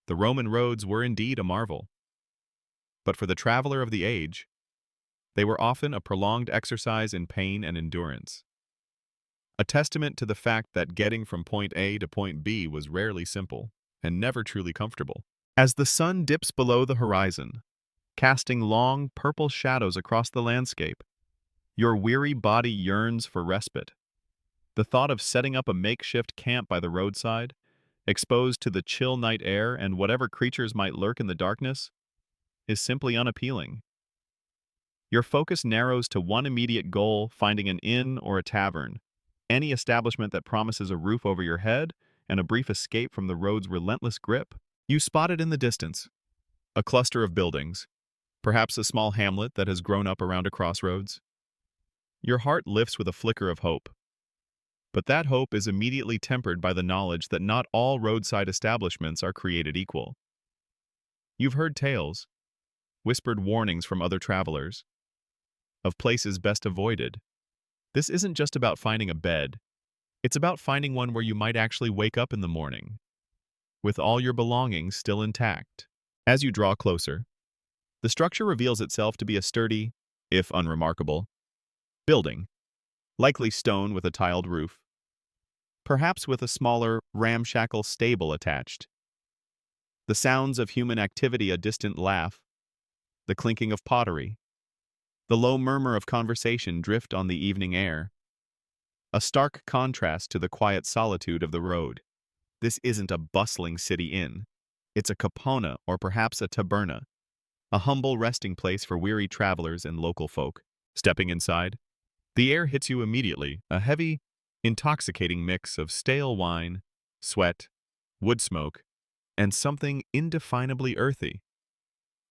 [SPEAKER 1] The Roman roads were indeed a marvel, but for the traveler of the age, they were often a prolonged exercise in pain and endurance, a testament to the fact that getting from point A to point B was rarely simple and never truly comfortable. As the sun dips below the horizon, casting long, purple shadows across the landscape, your weary body yearns for respite. The thought of setting up a makeshift camp by the roadside, exposed to the chill night air and whatever creatures might lurk in the darkness, is simply unappealing. Your focus narrows to one immediate goal: finding an inn or a tavern, any establishment that promises a roof over your head and a brief escape from the road's relentless grip. You spot it in the distance, a cluster of buildings, perhaps a small hamlet that has grown up around a crossroads. Your heart lifts with a flicker of hope. But that hope is immediately tempered by the knowledge that not all roadside establishments are created equal. You've heard tales, whispered warnings from other travelers, of places best avoided. This isn't just about finding a bed. It's about finding one where you might actually wake up in the morning, with all your belongings still intact. As you draw closer, the structure reveals itself to be a sturdy, if unremarkable, building, likely stone with a tiled roof, perhaps with a smaller, ramshackle stable attached. The sounds of human activity, a distant laugh, the clinking of pottery, the low murmur of conversation drift on the evening air, a stark contrast to the quiet solitude of the road. This isn't a bustling city inn. It's a capona or perhaps a taberna, a humble resting place for weary travelers and local folk. Stepping inside, the air hits you immediately, a heavy, intoxicating mix of stale wine, sweat, wood smoke, and something indefinably earthy.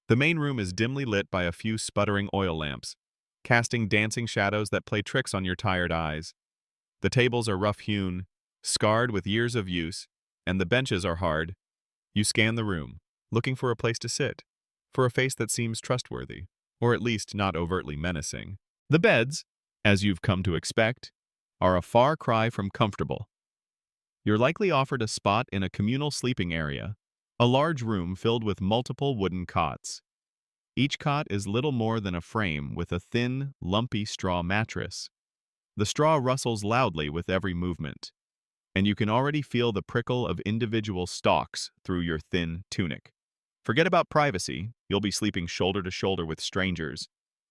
[SPEAKER 1] The main room is dimly lit by a few sputtering oil lamps, casting dancing shadows that play tricks on your tired eyes. The tables are rough-hewn, scarred with years of use, and the benches are hard. You scan the room, looking for a place to sit, for a face that seems trustworthy, or at least not overtly menacing. The beds, as you've come to expect, are a far cry from comfortable. You're likely offered a spot in a communal sleeping area, a large room filled with multiple wooden cots. Each cot is little more than a frame with a thin, lumpy straw mattress. The straw rustles loudly with every movement, and you can already feel the prickle of individual stalks through your thin tunic. Forget about privacy, you'll be sleeping shoulder to shoulder with strangers,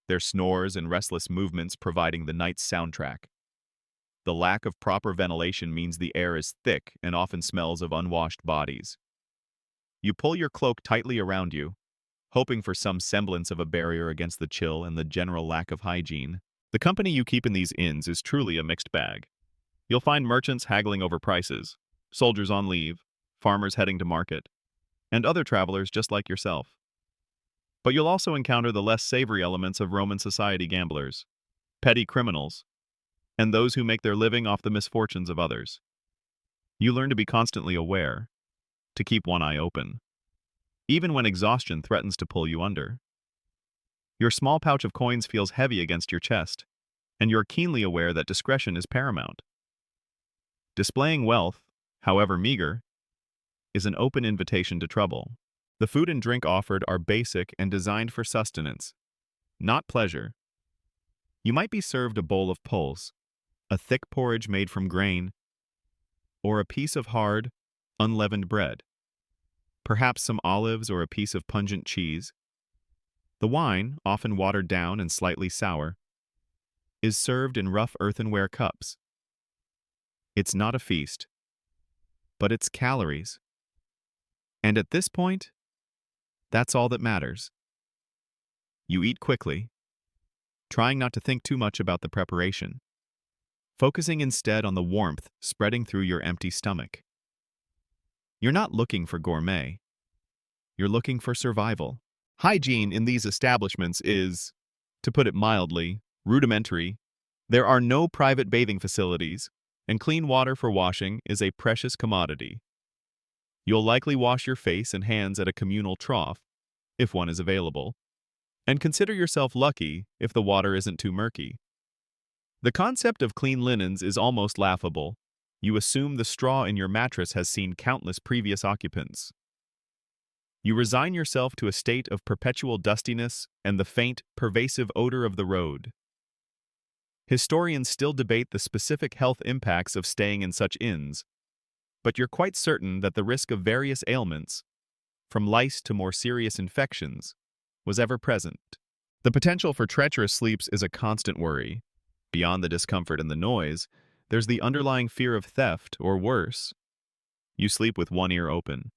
[SPEAKER 1] their snores and restless movements providing the night's soundtrack. The lack of proper ventilation means the air is thick and often smells of unwashed bodies. You pull your cloak tightly around you, hoping for some semblance of a barrier against the chill and the general lack of hygiene. The company you keep in these inns is truly a mixed bag. You'll find merchants haggling over prices, soldiers on leave, farmers heading to market, and other travelers just like yourself. But you'll also encounter the less savory elements of Roman society: gamblers, petty criminals, and those who make their living off the misfortunes of others. You learn to be constantly aware, to keep one eye open, even when exhaustion threatens to pull you under. Your small pouch of coins feels heavy against your chest, and you're keenly aware that discretion is paramount. Displaying wealth, however meager, is an open invitation to trouble. The food and drink offered are basic and designed for sustenance, not pleasure. You might be served a bowl of pulse, a thick porridge made from grain, or a piece of hard, unleavened bread. Perhaps some olives or a piece of pungent cheese. The wine, often watered down and slightly sour, is served in rough earthenware cups. It's not a feast, but it's calories. And at this point, that's all that matters. You eat quickly, trying not to think too much about the preparation, focusing instead on the warmth spreading through your empty stomach. You're not looking for gourmet. You're looking for survival. Hygiene in these establishments is, to put it mildly, rudimentary. There are no private bathing facilities, and clean water for washing is a precious commodity. You'll likely wash your face and hands at a communal trough, if one is available, and consider yourself lucky if the water isn't too murky. The concept of clean linens is almost laughable. You assume the straw in your mattress has seen countless previous occupants. You resign yourself to a state of perpetual dustiness and the faint, pervasive odor of the road. Historians still debate the specific health impacts of staying in such inns, but you're quite certain that the risk of various ailments, from lice to more serious infections, was ever present. The potential for treacherous sleeps is a constant worry. Beyond the discomfort and the noise, there's the underlying fear of theft, or worse. You sleep with one ear open,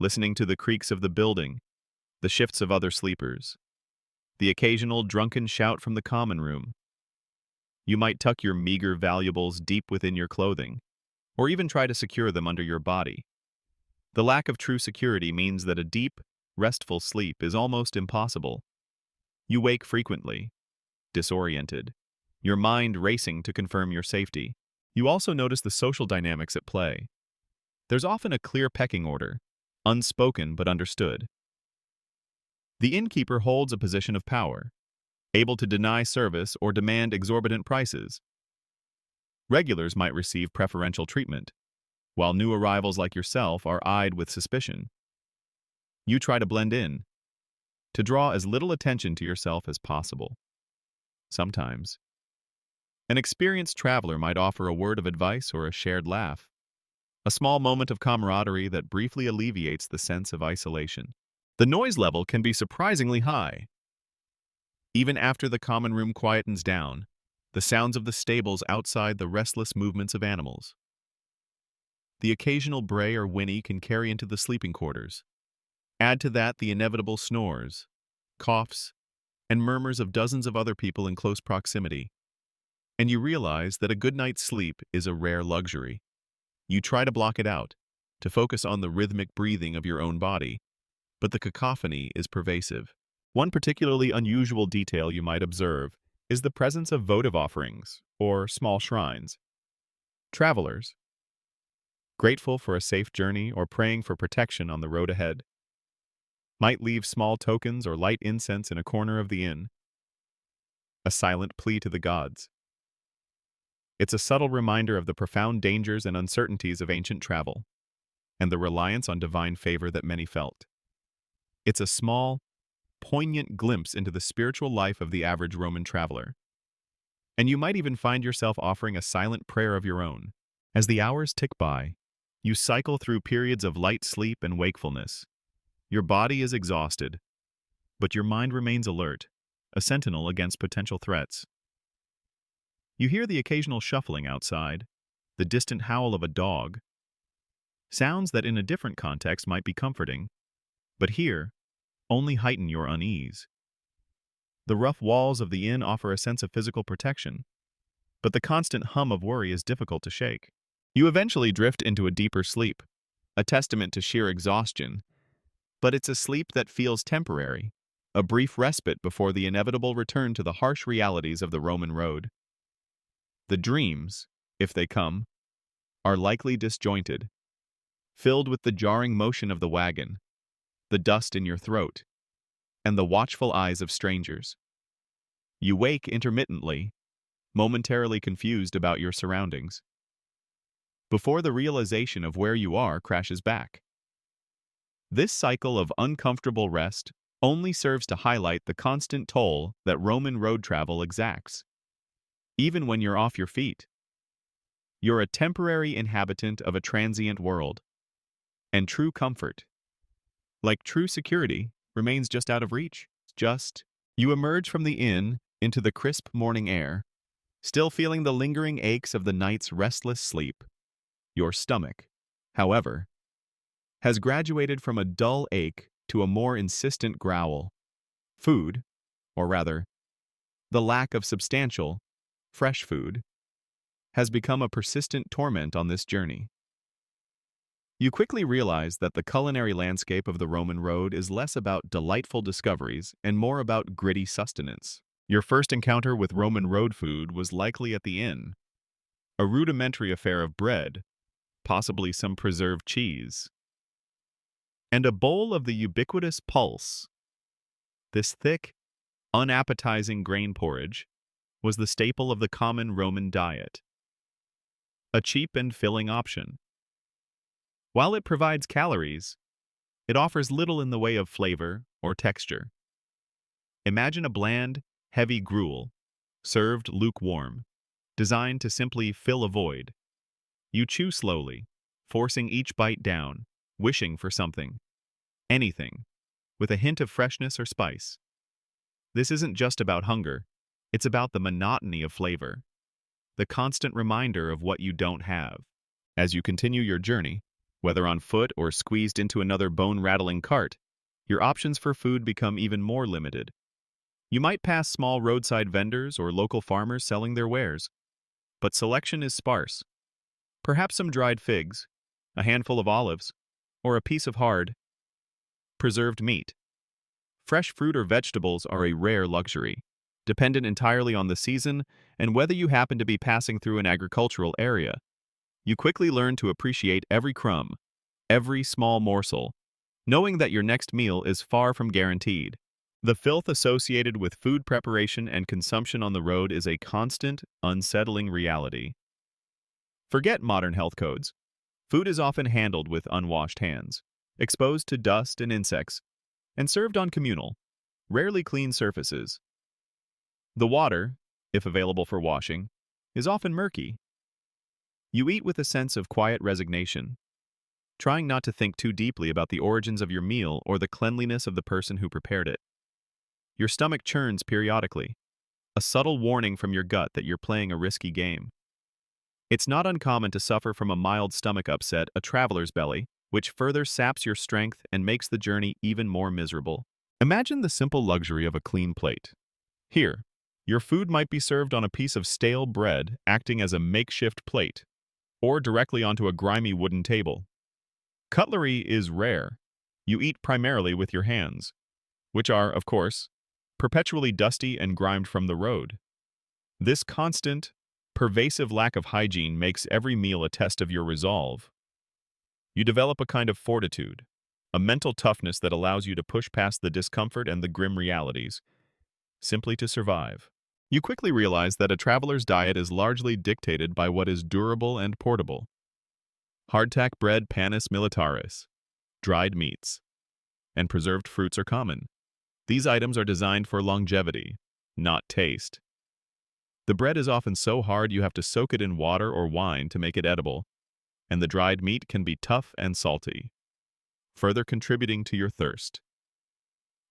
[SPEAKER 1] listening to the creaks of the building, the shifts of other sleepers, the occasional drunken shout from the common room. You might tuck your meager valuables deep within your clothing, or even try to secure them under your body. The lack of true security means that a deep, restful sleep is almost impossible. You wake frequently, disoriented, your mind racing to confirm your safety. You also notice the social dynamics at play. There's often a clear pecking order, unspoken but understood. The innkeeper holds a position of power, able to deny service or demand exorbitant prices. Regulars might receive preferential treatment, while new arrivals like yourself are eyed with suspicion. You try to blend in, to draw as little attention to yourself as possible. Sometimes, an experienced traveler might offer a word of advice or a shared laugh, a small moment of camaraderie that briefly alleviates the sense of isolation. The noise level can be surprisingly high. Even after the common room quietens down, the sounds of the stables outside, the restless movements of animals. The occasional bray or whinny can carry into the sleeping quarters. Add to that the inevitable snores, coughs, and murmurs of dozens of other people in close proximity, and you realize that a good night's sleep is a rare luxury. You try to block it out, to focus on the rhythmic breathing of your own body, but the cacophony is pervasive. One particularly unusual detail you might observe is the presence of votive offerings, or small shrines. Travelers, grateful for a safe journey or praying for protection on the road ahead, might leave small tokens or light incense in a corner of the inn, a silent plea to the gods. It's a subtle reminder of the profound dangers and uncertainties of ancient travel, and the reliance on divine favor that many felt. It's a small, poignant glimpse into the spiritual life of the average Roman traveler. And you might even find yourself offering a silent prayer of your own. As the hours tick by, you cycle through periods of light sleep and wakefulness. Your body is exhausted, but your mind remains alert, a sentinel against potential threats. You hear the occasional shuffling outside, the distant howl of a dog, sounds that in a different context might be comforting, but here only heighten your unease. The rough walls of the inn offer a sense of physical protection, but the constant hum of worry is difficult to shake. You eventually drift into a deeper sleep, a testament to sheer exhaustion, but it's a sleep that feels temporary, a brief respite before the inevitable return to the harsh realities of the Roman road. The dreams, if they come, are likely disjointed, filled with the jarring motion of the wagon, the dust in your throat, and the watchful eyes of strangers. You wake intermittently, momentarily confused about your surroundings, before the realization of where you are crashes back. This cycle of uncomfortable rest only serves to highlight the constant toll that Roman road travel exacts. Even when you're off your feet, you're a temporary inhabitant of a transient world, and true comfort, like true security, remains just out of reach. You emerge from the inn into the crisp morning air, still feeling the lingering aches of the night's restless sleep. Your stomach, however, has graduated from a dull ache to a more insistent growl. Food, or rather, the lack of substantial, fresh food, has become a persistent torment on this journey. You quickly realize that the culinary landscape of the Roman road is less about delightful discoveries and more about gritty sustenance. Your first encounter with Roman road food was likely at the inn, a rudimentary affair of bread, possibly some preserved cheese, and a bowl of the ubiquitous pulse. This thick, unappetizing grain porridge was the staple of the common Roman diet, a cheap and filling option. While it provides calories, it offers little in the way of flavor or texture. Imagine a bland, heavy gruel, served lukewarm, designed to simply fill a void. You chew slowly, forcing each bite down, wishing for something, anything, with a hint of freshness or spice. This isn't just about hunger, it's about the monotony of flavor, the constant reminder of what you don't have. As you continue your journey, whether on foot or squeezed into another bone-rattling cart, your options for food become even more limited. You might pass small roadside vendors or local farmers selling their wares, but selection is sparse. Perhaps some dried figs, a handful of olives, or a piece of hard, preserved meat. Fresh fruit or vegetables are a rare luxury, dependent entirely on the season and whether you happen to be passing through an agricultural area. You quickly learn to appreciate every crumb, every small morsel, knowing that your next meal is far from guaranteed. The filth associated with food preparation and consumption on the road is a constant, unsettling reality. Forget modern health codes. Food is often handled with unwashed hands, exposed to dust and insects, and served on communal, rarely clean surfaces. The water, if available for washing, is often murky. You eat with a sense of quiet resignation, trying not to think too deeply about the origins of your meal or the cleanliness of the person who prepared it. Your stomach churns periodically, a subtle warning from your gut that you're playing a risky game. It's not uncommon to suffer from a mild stomach upset, a traveler's belly, which further saps your strength and makes the journey even more miserable. Imagine the simple luxury of a clean plate. Here, your food might be served on a piece of stale bread acting as a makeshift plate, or directly onto a grimy wooden table. Cutlery is rare. You eat primarily with your hands, which are, of course, perpetually dusty and grimed from the road. This constant, pervasive lack of hygiene makes every meal a test of your resolve. You develop a kind of fortitude, a mental toughness that allows you to push past the discomfort and the grim realities, simply to survive. You quickly realize that a traveler's diet is largely dictated by what is durable and portable. Hardtack bread panis militaris, dried meats, and preserved fruits are common. These items are designed for longevity, not taste. The bread is often so hard you have to soak it in water or wine to make it edible, and the dried meat can be tough and salty, further contributing to your thirst.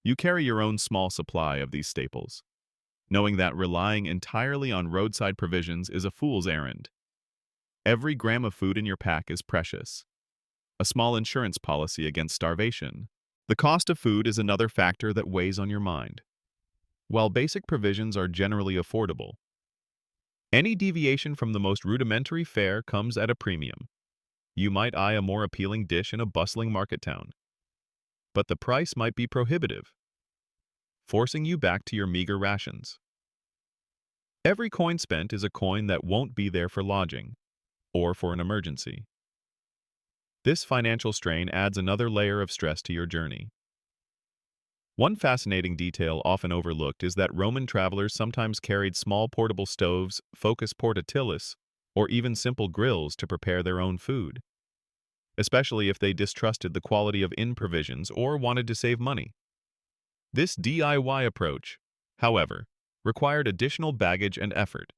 [SPEAKER 1] You carry your own small supply of these staples, knowing that relying entirely on roadside provisions is a fool's errand. Every gram of food in your pack is precious, a small insurance policy against starvation. The cost of food is another factor that weighs on your mind. While basic provisions are generally affordable, any deviation from the most rudimentary fare comes at a premium. You might eye a more appealing dish in a bustling market town, but the price might be prohibitive, forcing you back to your meager rations. Every coin spent is a coin that won't be there for lodging or for an emergency. This financial strain adds another layer of stress to your journey. One fascinating detail often overlooked is that Roman travelers sometimes carried small portable stoves, focus portatilis, or even simple grills to prepare their own food, especially if they distrusted the quality of inn provisions or wanted to save money. This DIY approach, however, required additional baggage and effort,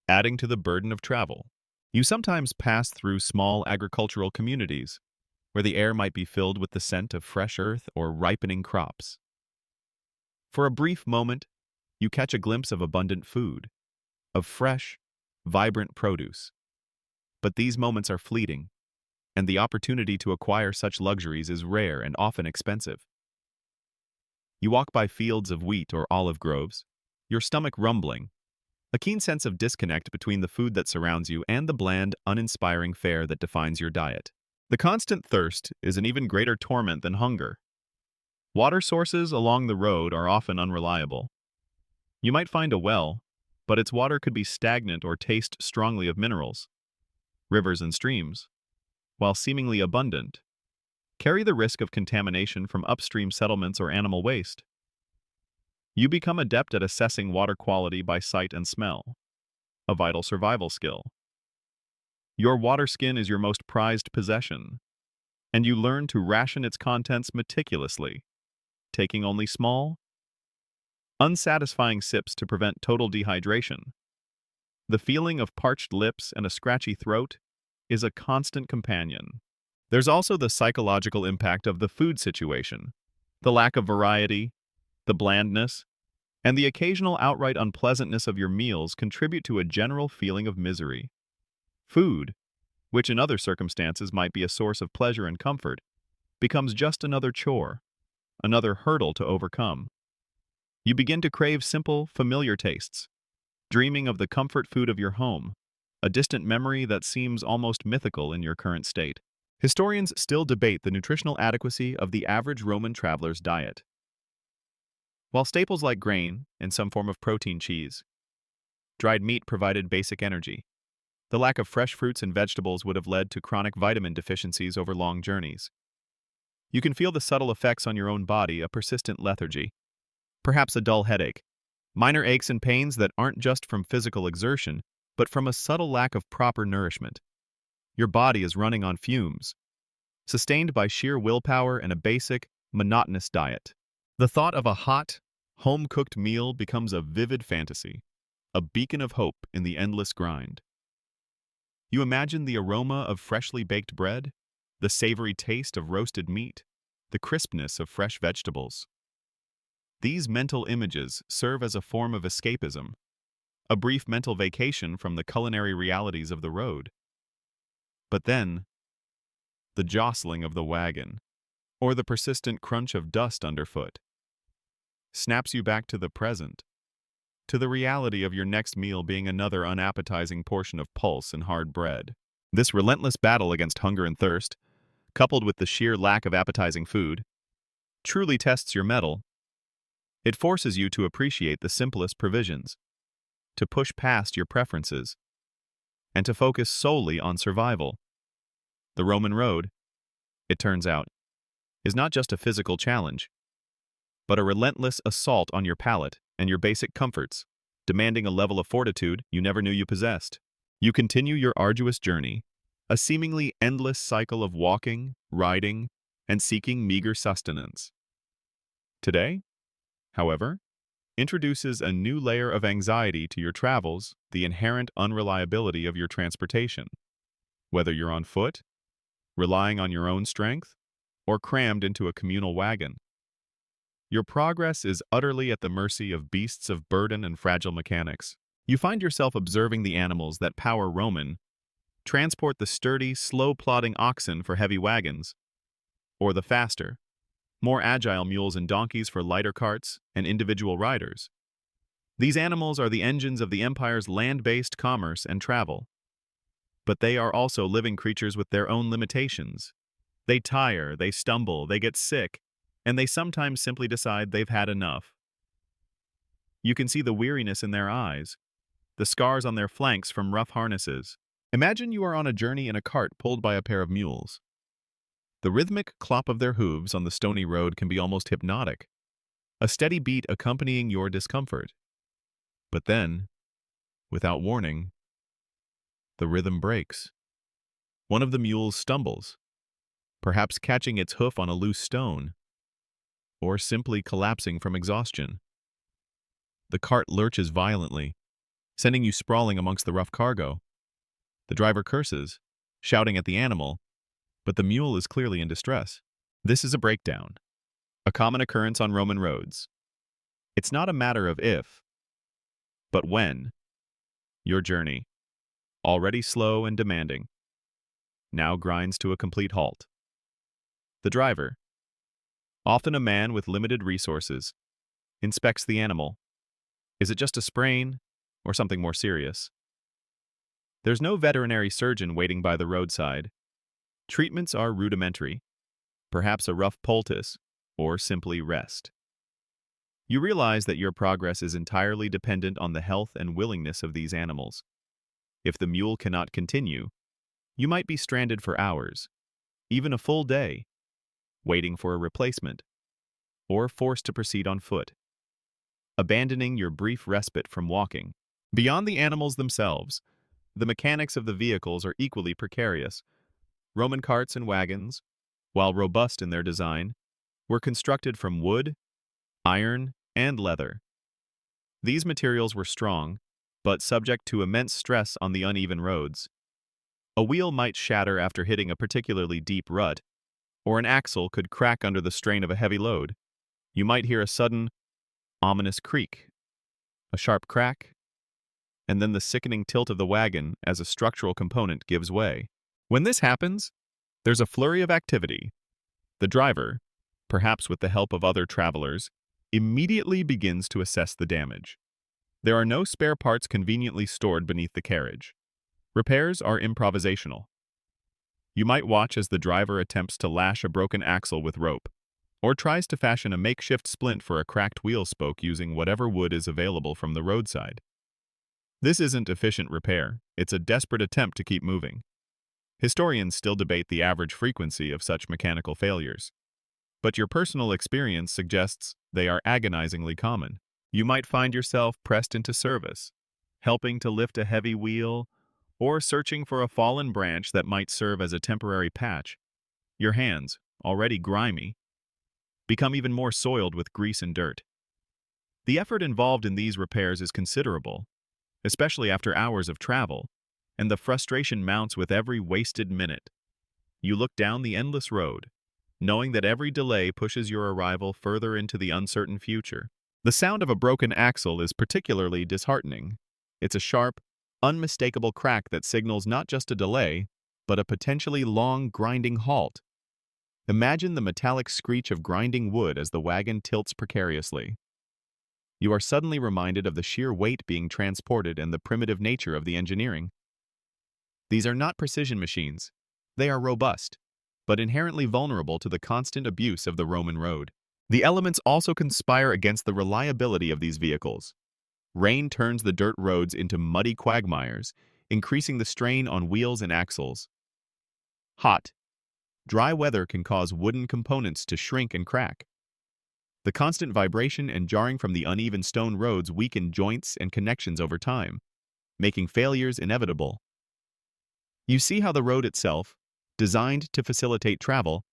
[SPEAKER 1] adding to the burden of travel. You sometimes pass through small agricultural communities, where the air might be filled with the scent of fresh earth or ripening crops. For a brief moment, you catch a glimpse of abundant food, of fresh, vibrant produce. But these moments are fleeting, and the opportunity to acquire such luxuries is rare and often expensive. You walk by fields of wheat or olive groves, your stomach rumbling, a keen sense of disconnect between the food that surrounds you and the bland, uninspiring fare that defines your diet. The constant thirst is an even greater torment than hunger. Water sources along the road are often unreliable. You might find a well, but its water could be stagnant or taste strongly of minerals. Rivers and streams, while seemingly abundant, carry the risk of contamination from upstream settlements or animal waste. You become adept at assessing water quality by sight and smell, a vital survival skill. Your water skin is your most prized possession, and you learn to ration its contents meticulously, taking only small, unsatisfying sips to prevent total dehydration. The feeling of parched lips and a scratchy throat is a constant companion. There's also the psychological impact of the food situation. The lack of variety, the blandness, and the occasional outright unpleasantness of your meals contribute to a general feeling of misery. Food, which in other circumstances might be a source of pleasure and comfort, becomes just another chore, another hurdle to overcome. You begin to crave simple, familiar tastes, dreaming of the comfort food of your home, a distant memory that seems almost mythical in your current state. Historians still debate the nutritional adequacy of the average Roman traveler's diet. While staples like grain and some form of protein cheese, dried meat provided basic energy, the lack of fresh fruits and vegetables would have led to chronic vitamin deficiencies over long journeys. You can feel the subtle effects on your own body, a persistent lethargy, perhaps a dull headache, minor aches and pains that aren't just from physical exertion, but from a subtle lack of proper nourishment. Your body is running on fumes, sustained by sheer willpower and a basic, monotonous diet. The thought of a hot, home-cooked meal becomes a vivid fantasy, a beacon of hope in the endless grind. You imagine the aroma of freshly baked bread, the savory taste of roasted meat, the crispness of fresh vegetables. These mental images serve as a form of escapism, a brief mental vacation from the culinary realities of the road. But then, the jostling of the wagon, or the persistent crunch of dust underfoot, snaps you back to the present, to the reality of your next meal being another unappetizing portion of pulse and hard bread. This relentless battle against hunger and thirst, coupled with the sheer lack of appetizing food, truly tests your mettle. It forces you to appreciate the simplest provisions, to push past your preferences, and to focus solely on survival. The Roman road, it turns out, is not just a physical challenge, but a relentless assault on your palate and your basic comforts, demanding a level of fortitude you never knew you possessed. You continue your arduous journey, a seemingly endless cycle of walking, riding, and seeking meager sustenance. Today, however, introduces a new layer of anxiety to your travels, the inherent unreliability of your transportation. Whether you're on foot, relying on your own strength, or crammed into a communal wagon, your progress is utterly at the mercy of beasts of burden and fragile mechanics. You find yourself observing the animals that power Roman transport the sturdy, slow-plodding oxen for heavy wagons, or the faster, more agile mules and donkeys for lighter carts and individual riders. These animals are the engines of the empire's land-based commerce and travel. But they are also living creatures with their own limitations. They tire, they stumble, they get sick, and they sometimes simply decide they've had enough. You can see the weariness in their eyes, the scars on their flanks from rough harnesses. Imagine you are on a journey in a cart pulled by a pair of mules. The rhythmic clop of their hooves on the stony road can be almost hypnotic, a steady beat accompanying your discomfort. But then, without warning, the rhythm breaks. One of the mules stumbles, perhaps catching its hoof on a loose stone, or simply collapsing from exhaustion. The cart lurches violently, sending you sprawling amongst the rough cargo. The driver curses, shouting at the animal, but the mule is clearly in distress. This is a breakdown, a common occurrence on Roman roads. It's not a matter of if, but when. Your journey, already slow and demanding, now grinds to a complete halt. The driver, often a man with limited resources, inspects the animal. Is it just a sprain, or something more serious? There's no veterinary surgeon waiting by the roadside. Treatments are rudimentary, perhaps a rough poultice, or simply rest. You realize that your progress is entirely dependent on the health and willingness of these animals. If the mule cannot continue, you might be stranded for hours, even a full day, waiting for a replacement, or forced to proceed on foot, abandoning your brief respite from walking. Beyond the animals themselves, the mechanics of the vehicles are equally precarious. Roman carts and wagons, while robust in their design, were constructed from wood, iron, and leather. These materials were strong, but subject to immense stress on the uneven roads. A wheel might shatter after hitting a particularly deep rut, or an axle could crack under the strain of a heavy load. You might hear a sudden, ominous creak, a sharp crack, and then the sickening tilt of the wagon as a structural component gives way. When this happens, there's a flurry of activity. The driver, perhaps with the help of other travelers, immediately begins to assess the damage. There are no spare parts conveniently stored beneath the carriage. Repairs are improvisational. You might watch as the driver attempts to lash a broken axle with rope, or tries to fashion a makeshift splint for a cracked wheel spoke using whatever wood is available from the roadside. This isn't efficient repair, it's a desperate attempt to keep moving. Historians still debate the average frequency of such mechanical failures, but your personal experience suggests they are agonizingly common. You might find yourself pressed into service, helping to lift a heavy wheel, or searching for a fallen branch that might serve as a temporary patch. Your hands, already grimy, become even more soiled with grease and dirt. The effort involved in these repairs is considerable, especially after hours of travel, and the frustration mounts with every wasted minute. You look down the endless road, knowing that every delay pushes your arrival further into the uncertain future. The sound of a broken axle is particularly disheartening. It's a sharp, unmistakable crack that signals not just a delay, but a potentially long, grinding halt. Imagine the metallic screech of grinding wood as the wagon tilts precariously. You are suddenly reminded of the sheer weight being transported and the primitive nature of the engineering. These are not precision machines. They are robust, but inherently vulnerable to the constant abuse of the Roman road. The elements also conspire against the reliability of these vehicles. Rain turns the dirt roads into muddy quagmires, increasing the strain on wheels and axles. Hot, dry weather can cause wooden components to shrink and crack. The constant vibration and jarring from the uneven stone roads weaken joints and connections over time, making failures inevitable. You see how the road itself, designed to facilitate travel,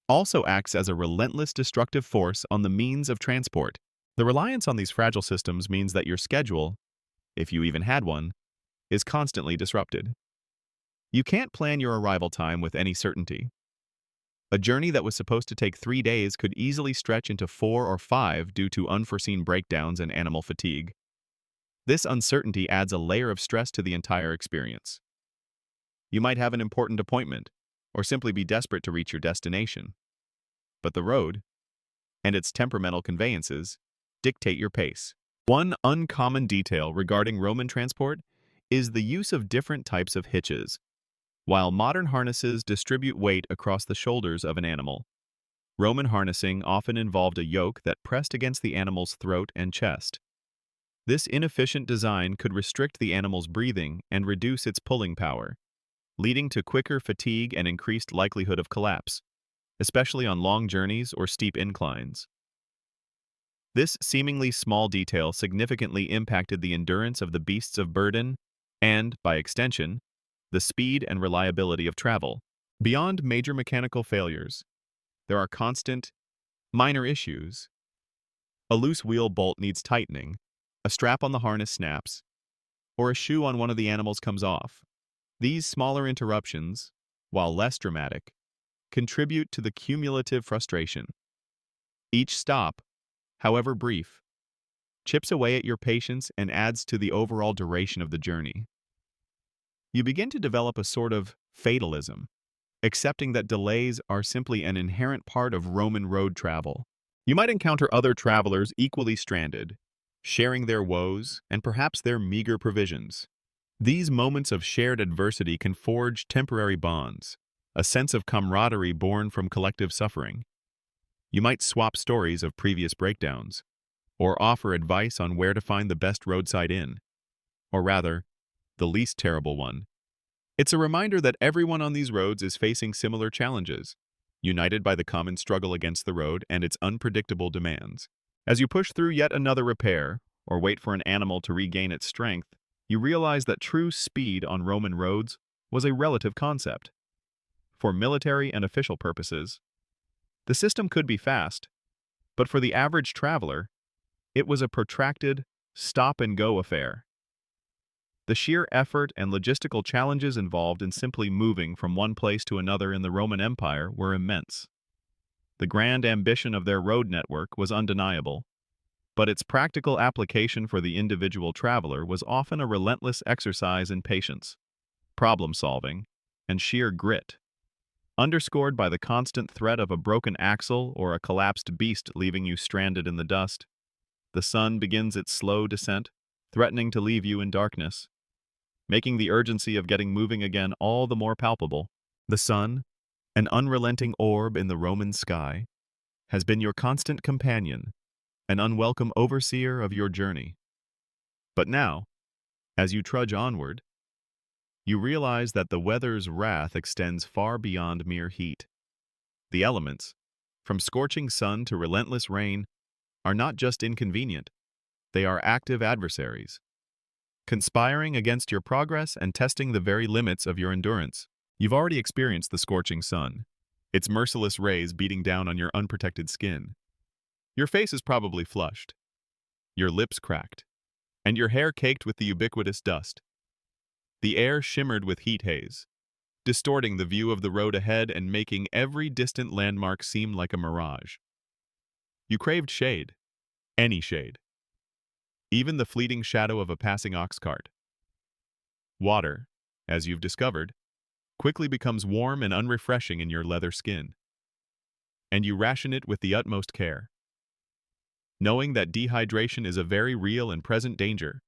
[SPEAKER 1] also acts as a relentless destructive force on the means of transport. The reliance on these fragile systems means that your schedule, if you even had one, is constantly disrupted. You can't plan your arrival time with any certainty. A journey that was supposed to take 3 days could easily stretch into 4 or 5 due to unforeseen breakdowns and animal fatigue. This uncertainty adds a layer of stress to the entire experience. You might have an important appointment, or simply be desperate to reach your destination. But the road, and its temperamental conveyances, dictate your pace. One uncommon detail regarding Roman transport is the use of different types of hitches. While modern harnesses distribute weight across the shoulders of an animal, Roman harnessing often involved a yoke that pressed against the animal's throat and chest. This inefficient design could restrict the animal's breathing and reduce its pulling power, leading to quicker fatigue and increased likelihood of collapse, especially on long journeys or steep inclines. This seemingly small detail significantly impacted the endurance of the beasts of burden and, by extension, the speed and reliability of travel. Beyond major mechanical failures, there are constant, minor issues. A loose wheel bolt needs tightening, a strap on the harness snaps, or a shoe on one of the animals comes off. These smaller interruptions, while less dramatic, contribute to the cumulative frustration. Each stop, however brief, chips away at your patience and adds to the overall duration of the journey. You begin to develop a sort of fatalism, accepting that delays are simply an inherent part of Roman road travel. You might encounter other travelers equally stranded, sharing their woes and perhaps their meager provisions. These moments of shared adversity can forge temporary bonds, a sense of camaraderie born from collective suffering. You might swap stories of previous breakdowns, or offer advice on where to find the best roadside inn, or rather, the least terrible one. It's a reminder that everyone on these roads is facing similar challenges, united by the common struggle against the road and its unpredictable demands. As you push through yet another repair, or wait for an animal to regain its strength, you realize that true speed on Roman roads was a relative concept. For military and official purposes, the system could be fast, but for the average traveler, it was a protracted, stop-and-go affair. The sheer effort and logistical challenges involved in simply moving from one place to another in the Roman Empire were immense. The grand ambition of their road network was undeniable, but its practical application for the individual traveler was often a relentless exercise in patience, problem-solving, and sheer grit, underscored by the constant threat of a broken axle or a collapsed beast leaving you stranded in the dust. The sun begins its slow descent, threatening to leave you in darkness, making the urgency of getting moving again all the more palpable. The sun, an unrelenting orb in the Roman sky, has been your constant companion, an unwelcome overseer of your journey. But now, as you trudge onward, you realize that the weather's wrath extends far beyond mere heat. The elements, from scorching sun to relentless rain, are not just inconvenient, they are active adversaries, conspiring against your progress and testing the very limits of your endurance. You've already experienced the scorching sun, its merciless rays beating down on your unprotected skin. Your face is probably flushed, your lips cracked, and your hair caked with the ubiquitous dust. The air shimmered with heat haze, distorting the view of the road ahead and making every distant landmark seem like a mirage. You craved shade, any shade, even the fleeting shadow of a passing ox cart. Water, as you've discovered, quickly becomes warm and unrefreshing in your leather skin, and you ration it with the utmost care, knowing that dehydration is a very real and present danger.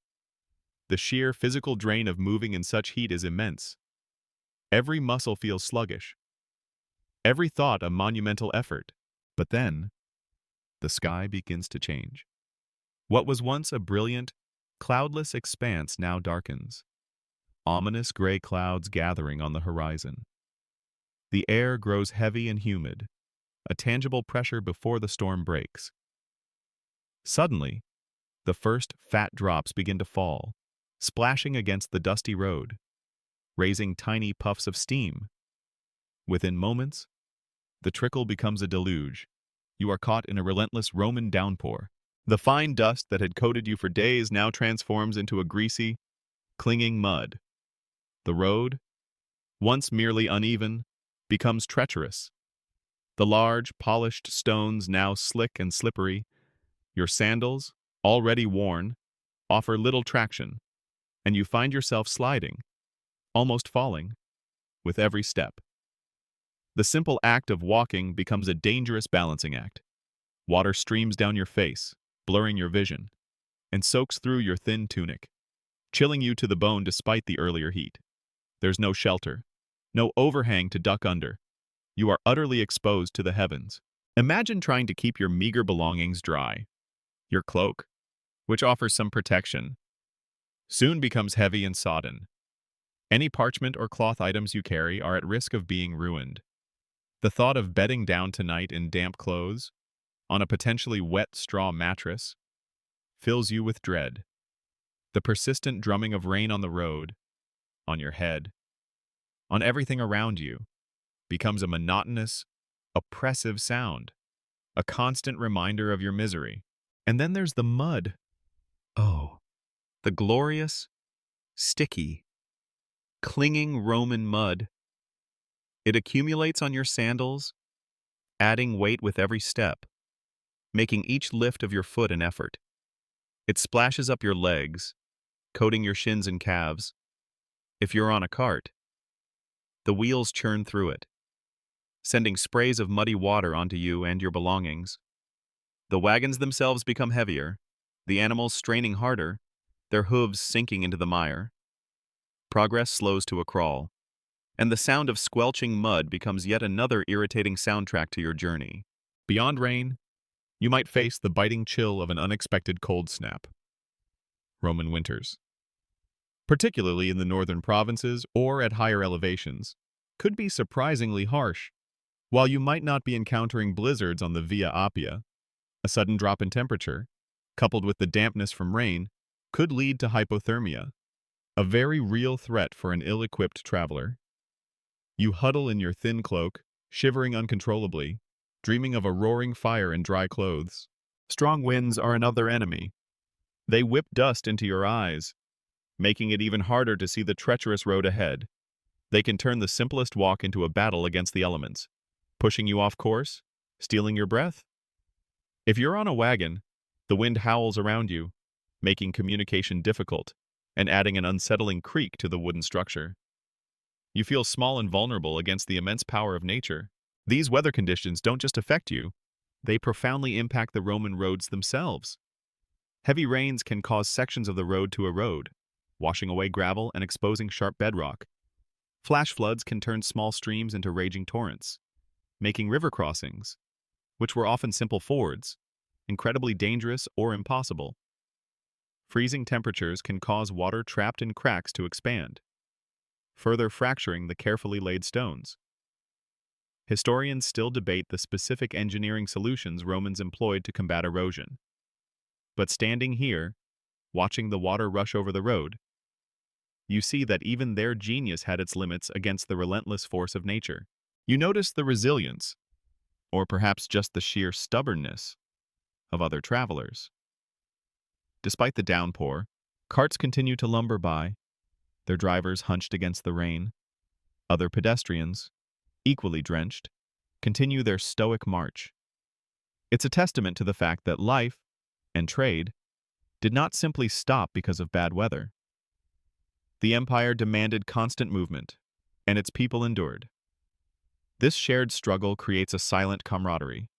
[SPEAKER 1] The sheer physical drain of moving in such heat is immense. Every muscle feels sluggish, every thought a monumental effort. But then, the sky begins to change. What was once a brilliant, cloudless expanse now darkens, ominous gray clouds gathering on the horizon. The air grows heavy and humid, a tangible pressure before the storm breaks. Suddenly, the first fat drops begin to fall, splashing against the dusty road, raising tiny puffs of steam. Within moments, the trickle becomes a deluge. You are caught in a relentless Roman downpour. The fine dust that had coated you for days now transforms into a greasy, clinging mud. The road, once merely uneven, becomes treacherous. The large, polished stones now slick and slippery. Your sandals, already worn, offer little traction, and you find yourself sliding, almost falling, with every step. The simple act of walking becomes a dangerous balancing act. Water streams down your face, blurring your vision, and soaks through your thin tunic, chilling you to the bone despite the earlier heat. There's no shelter, no overhang to duck under. You are utterly exposed to the heavens. Imagine trying to keep your meager belongings dry. Your cloak, which offers some protection, soon becomes heavy and sodden. Any parchment or cloth items you carry are at risk of being ruined. The thought of bedding down tonight in damp clothes, on a potentially wet straw mattress, fills you with dread. The persistent drumming of rain on the road, on your head, on everything around you, becomes a monotonous, oppressive sound, a constant reminder of your misery. And then there's the mud. Oh, the glorious, sticky, clinging Roman mud. It accumulates on your sandals, adding weight with every step, making each lift of your foot an effort. It splashes up your legs, coating your shins and calves. If you're on a cart, the wheels churn through it, sending sprays of muddy water onto you and your belongings. The wagons themselves become heavier, the animals straining harder, their hooves sinking into the mire. Progress slows to a crawl, and the sound of squelching mud becomes yet another irritating soundtrack to your journey. Beyond rain, you might face the biting chill of an unexpected cold snap. Roman winters, particularly in the northern provinces or at higher elevations, could be surprisingly harsh. While you might not be encountering blizzards on the Via Appia, a sudden drop in temperature, coupled with the dampness from rain, could lead to hypothermia, a very real threat for an ill-equipped traveler. You huddle in your thin cloak, shivering uncontrollably, dreaming of a roaring fire and dry clothes. Strong winds are another enemy. They whip dust into your eyes, making it even harder to see the treacherous road ahead. They can turn the simplest walk into a battle against the elements, pushing you off course, stealing your breath. If you're on a wagon, the wind howls around you, making communication difficult and adding an unsettling creak to the wooden structure. You feel small and vulnerable against the immense power of nature. These weather conditions don't just affect you, they profoundly impact the Roman roads themselves. Heavy rains can cause sections of the road to erode, washing away gravel and exposing sharp bedrock. Flash floods can turn small streams into raging torrents, making river crossings, which were often simple fords, incredibly dangerous or impossible. Freezing temperatures can cause water trapped in cracks to expand, further fracturing the carefully laid stones. Historians still debate the specific engineering solutions Romans employed to combat erosion. But standing here, watching the water rush over the road, you see that even their genius had its limits against the relentless force of nature. You notice the resilience, or perhaps just the sheer stubbornness, of other travelers. Despite the downpour, carts continue to lumber by, their drivers hunched against the rain. Other pedestrians, equally drenched, continue their stoic march. It's a testament to the fact that life and trade did not simply stop because of bad weather. The empire demanded constant movement, and its people endured. This shared struggle creates a silent camaraderie,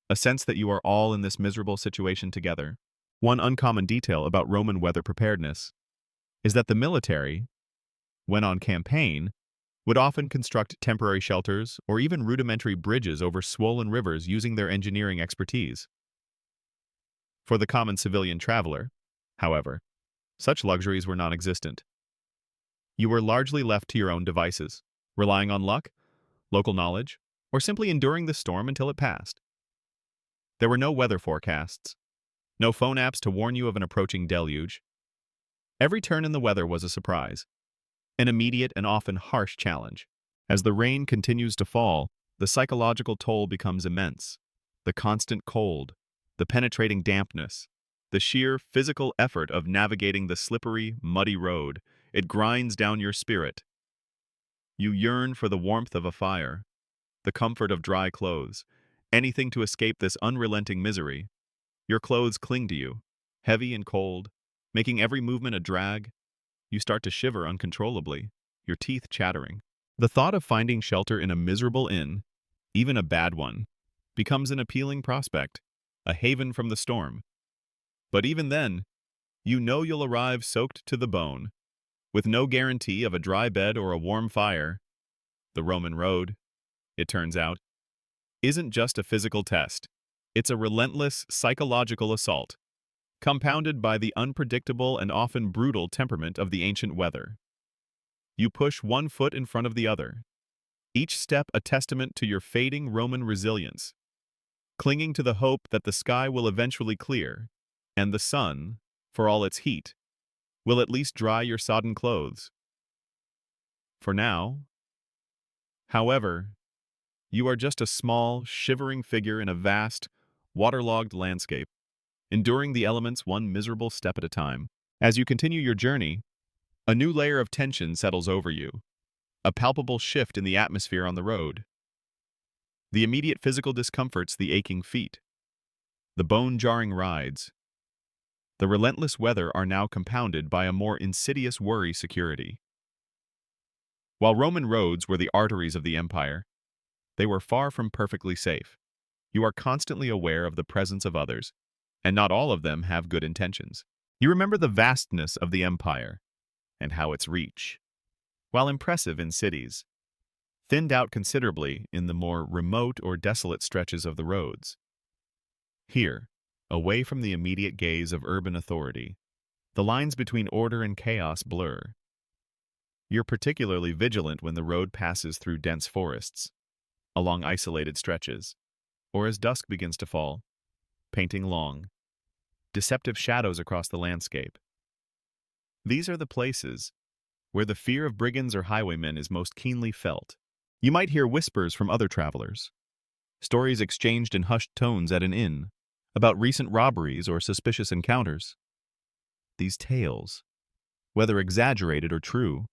[SPEAKER 1] a sense that you are all in this miserable situation together. One uncommon detail about Roman weather preparedness is that the military, when on campaign, would often construct temporary shelters or even rudimentary bridges over swollen rivers using their engineering expertise. For the common civilian traveler, however, such luxuries were non-existent. You were largely left to your own devices, relying on luck, local knowledge, or simply enduring the storm until it passed. There were no weather forecasts, No phone apps to warn you of an approaching deluge. Every turn in the weather was a surprise, an immediate and often harsh challenge. As the rain continues to fall, the psychological toll becomes immense. The constant cold, the penetrating dampness, the sheer physical effort of navigating the slippery, muddy road, it grinds down your spirit. You yearn for the warmth of a fire, the comfort of dry clothes, anything to escape this unrelenting misery. Your clothes cling to you, heavy and cold, making every movement a drag. You start to shiver uncontrollably, your teeth chattering. The thought of finding shelter in a miserable inn, even a bad one, becomes an appealing prospect, a haven from the storm. But even then, you know you'll arrive soaked to the bone, with no guarantee of a dry bed or a warm fire. The Roman road, it turns out, isn't just a physical test. It's a relentless psychological assault, compounded by the unpredictable and often brutal temperament of the ancient weather. You push one foot in front of the other, each step a testament to your fading Roman resilience, clinging to the hope that the sky will eventually clear, and the sun, for all its heat, will at least dry your sodden clothes. For now, however, you are just a small, shivering figure in a vast, waterlogged landscape, enduring the elements one miserable step at a time. As you continue your journey, a new layer of tension settles over you, a palpable shift in the atmosphere on the road. The immediate physical discomforts, the aching feet, the bone-jarring rides, the relentless weather are now compounded by a more insidious worry security. While Roman roads were the arteries of the empire, they were far from perfectly safe. You are constantly aware of the presence of others, and not all of them have good intentions. You remember the vastness of the empire, and how its reach, while impressive in cities, thinned out considerably in the more remote or desolate stretches of the roads. Here, away from the immediate gaze of urban authority, the lines between order and chaos blur. You're particularly vigilant when the road passes through dense forests, along isolated stretches, or as dusk begins to fall, painting long, deceptive shadows across the landscape. These are the places where the fear of brigands or highwaymen is most keenly felt. You might hear whispers from other travelers, stories exchanged in hushed tones at an inn, about recent robberies or suspicious encounters. These tales, whether exaggerated or true,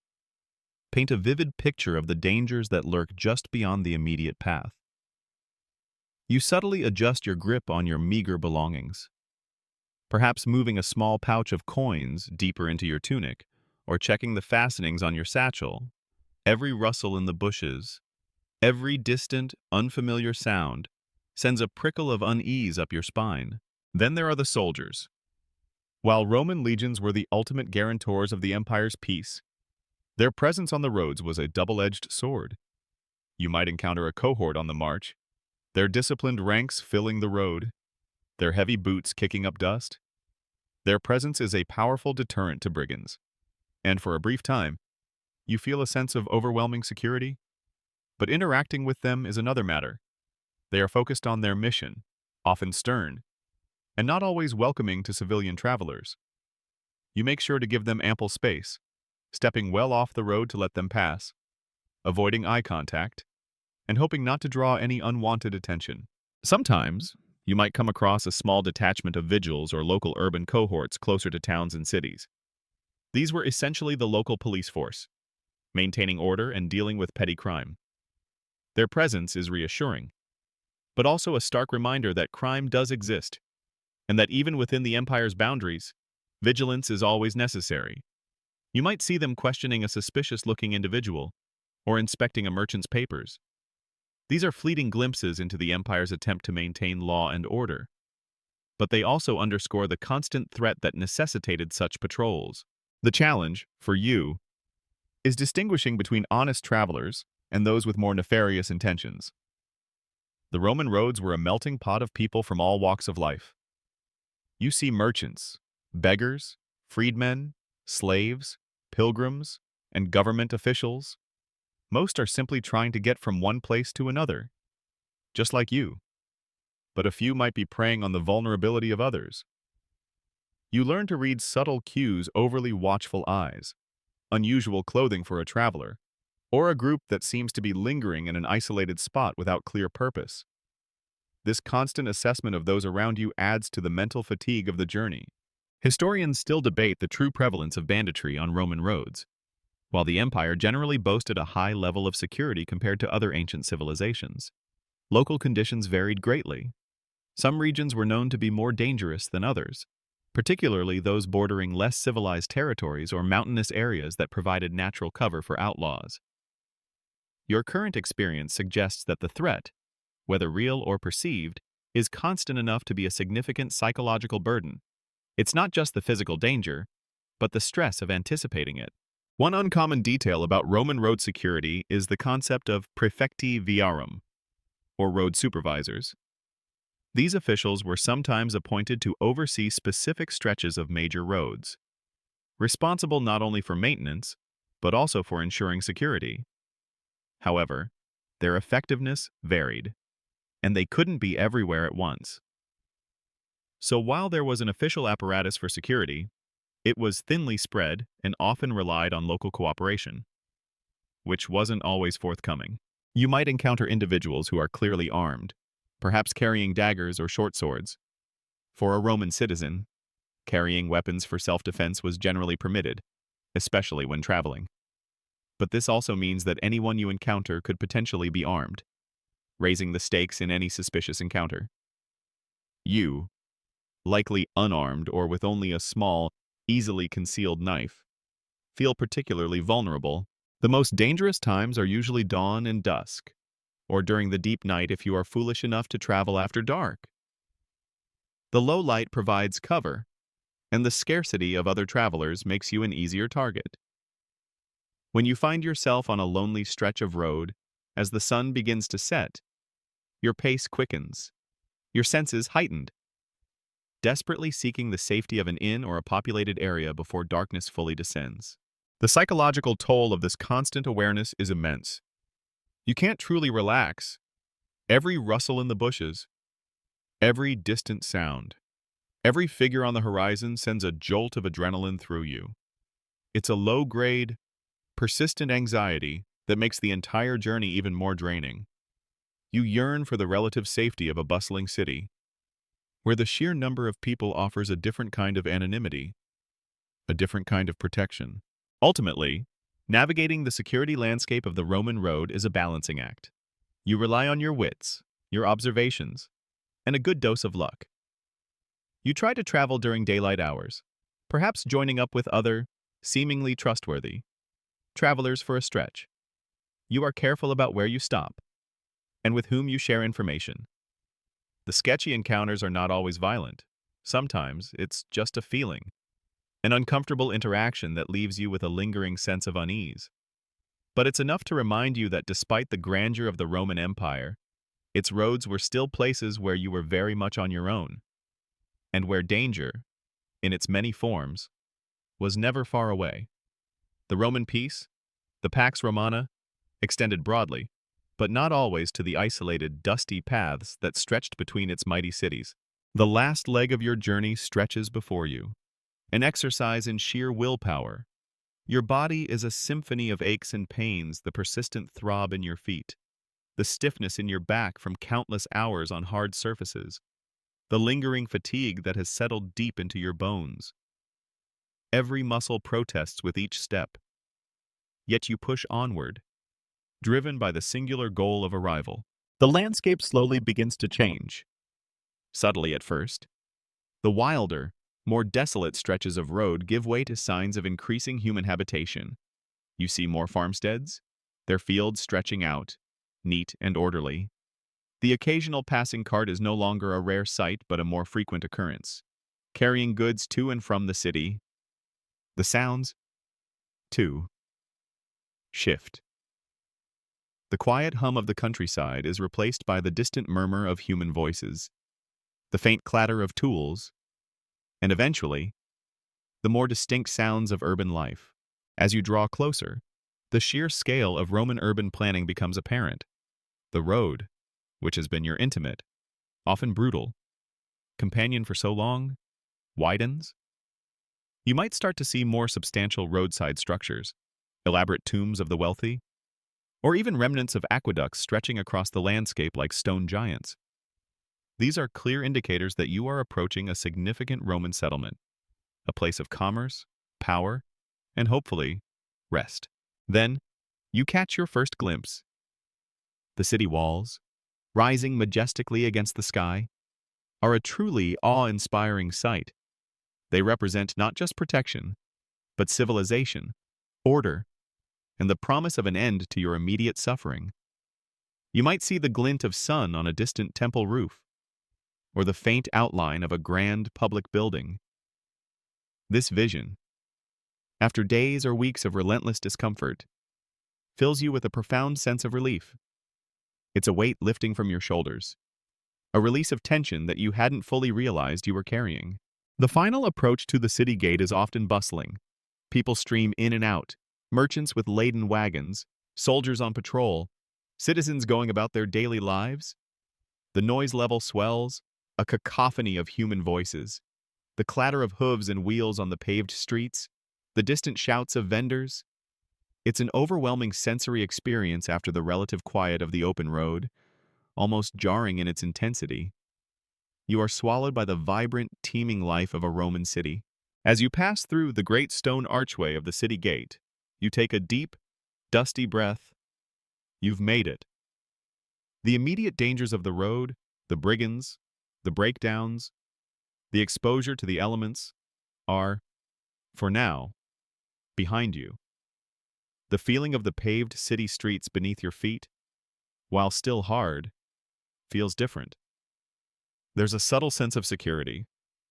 [SPEAKER 1] paint a vivid picture of the dangers that lurk just beyond the immediate path. You subtly adjust your grip on your meager belongings, perhaps moving a small pouch of coins deeper into your tunic, or checking the fastenings on your satchel. Every rustle in the bushes, every distant, unfamiliar sound sends a prickle of unease up your spine. Then there are the soldiers. While Roman legions were the ultimate guarantors of the empire's peace, their presence on the roads was a double-edged sword. You might encounter a cohort on the march, their disciplined ranks filling the road, their heavy boots kicking up dust. Their presence is a powerful deterrent to brigands, and for a brief time, you feel a sense of overwhelming security. But interacting with them is another matter. They are focused on their mission, often stern, and not always welcoming to civilian travelers. You make sure to give them ample space, stepping well off the road to let them pass, avoiding eye contact, and hoping not to draw any unwanted attention. Sometimes, you might come across a small detachment of vigils or local urban cohorts closer to towns and cities. These were essentially the local police force, maintaining order and dealing with petty crime. Their presence is reassuring, but also a stark reminder that crime does exist, and that even within the empire's boundaries, vigilance is always necessary. You might see them questioning a suspicious-looking individual, or inspecting a merchant's papers. These are fleeting glimpses into the empire's attempt to maintain law and order, but they also underscore the constant threat that necessitated such patrols. The challenge, for you, is distinguishing between honest travelers and those with more nefarious intentions. The Roman roads were a melting pot of people from all walks of life. You see merchants, beggars, freedmen, slaves, pilgrims, and government officials. Most are simply trying to get from one place to another, just like you. But a few might be preying on the vulnerability of others, You learn to read subtle cues, overly watchful eyes, unusual clothing for a traveler, or a group that seems to be lingering in an isolated spot without clear purpose. This constant assessment of those around you adds to the mental fatigue of the journey. Historians still debate the true prevalence of banditry on Roman roads. While the empire generally boasted a high level of security compared to other ancient civilizations, local conditions varied greatly. Some regions were known to be more dangerous than others, particularly those bordering less civilized territories or mountainous areas that provided natural cover for outlaws. Your current experience suggests that the threat, whether real or perceived, is constant enough to be a significant psychological burden. It's not just the physical danger, but the stress of anticipating it. One uncommon detail about Roman road security is the concept of praefecti viarum, or road supervisors. These officials were sometimes appointed to oversee specific stretches of major roads, responsible not only for maintenance, but also for ensuring security. However, their effectiveness varied, and they couldn't be everywhere at once. So while there was an official apparatus for security, it was thinly spread and often relied on local cooperation, which wasn't always forthcoming. You might encounter individuals who are clearly armed, perhaps carrying daggers or short swords. For a Roman citizen, carrying weapons for self-defense was generally permitted, especially when traveling. But this also means that anyone you encounter could potentially be armed, raising the stakes in any suspicious encounter. You, likely unarmed or with only a small, easily concealed knife, feel particularly vulnerable. The most dangerous times are usually dawn and dusk, or during the deep night if you are foolish enough to travel after dark. The low light provides cover, and the scarcity of other travelers makes you an easier target. When you find yourself on a lonely stretch of road, as the sun begins to set, your pace quickens, your senses heightened, desperately seeking the safety of an inn or a populated area before darkness fully descends. The psychological toll of this constant awareness is immense. You can't truly relax. Every rustle in the bushes, every distant sound, every figure on the horizon sends a jolt of adrenaline through you. It's a low-grade, persistent anxiety that makes the entire journey even more draining. You yearn for the relative safety of a bustling city, where the sheer number of people offers a different kind of anonymity, a different kind of protection. Ultimately, navigating the security landscape of the Roman road is a balancing act. You rely on your wits, your observations, and a good dose of luck. You try to travel during daylight hours, perhaps joining up with other, seemingly trustworthy, travelers for a stretch. You are careful about where you stop, and with whom you share information. The sketchy encounters are not always violent. Sometimes it's just a feeling, an uncomfortable interaction that leaves you with a lingering sense of unease. But it's enough to remind you that despite the grandeur of the Roman Empire, its roads were still places where you were very much on your own, and where danger, in its many forms, was never far away. The Roman peace, the Pax Romana, extended broadly, but not always to the isolated, dusty paths that stretched between its mighty cities. The last leg of your journey stretches before you, an exercise in sheer willpower. Your body is a symphony of aches and pains, the persistent throb in your feet, the stiffness in your back from countless hours on hard surfaces, the lingering fatigue that has settled deep into your bones. Every muscle protests with each step, yet you push onward, driven by the singular goal of arrival. The landscape slowly begins to change. Subtly at first, the wilder, more desolate stretches of road give way to signs of increasing human habitation. You see more farmsteads, their fields stretching out, neat and orderly. The occasional passing cart is no longer a rare sight but a more frequent occurrence, carrying goods to and from the city. The sounds, too, shift. The quiet hum of the countryside is replaced by the distant murmur of human voices, the faint clatter of tools, and eventually, the more distinct sounds of urban life. As you draw closer, the sheer scale of Roman urban planning becomes apparent. The road, which has been your intimate, often brutal, companion for so long, widens, You might start to see more substantial roadside structures, elaborate tombs of the wealthy, or even remnants of aqueducts stretching across the landscape like stone giants. These are clear indicators that you are approaching a significant Roman settlement, a place of commerce, power, and hopefully, rest. Then, you catch your first glimpse. The city walls, rising majestically against the sky, are a truly awe-inspiring sight. They represent not just protection, but civilization, order, and the promise of an end to your immediate suffering. You might see the glint of sun on a distant temple roof, or the faint outline of a grand public building. This vision, after days or weeks of relentless discomfort, fills you with a profound sense of relief. It's a weight lifting from your shoulders, a release of tension that you hadn't fully realized you were carrying. The final approach to the city gate is often bustling. People stream in and out, merchants with laden wagons, soldiers on patrol, citizens going about their daily lives. The noise level swells, a cacophony of human voices. The clatter of hooves and wheels on the paved streets, the distant shouts of vendors. It's an overwhelming sensory experience after the relative quiet of the open road, almost jarring in its intensity. You are swallowed by the vibrant, teeming life of a Roman city. As you pass through the great stone archway of the city gate, you take a deep, dusty breath. You've made it. The immediate dangers of the road, the brigands, the breakdowns, the exposure to the elements are, for now, behind you. The feeling of the paved city streets beneath your feet, while still hard, feels different. There's a subtle sense of security,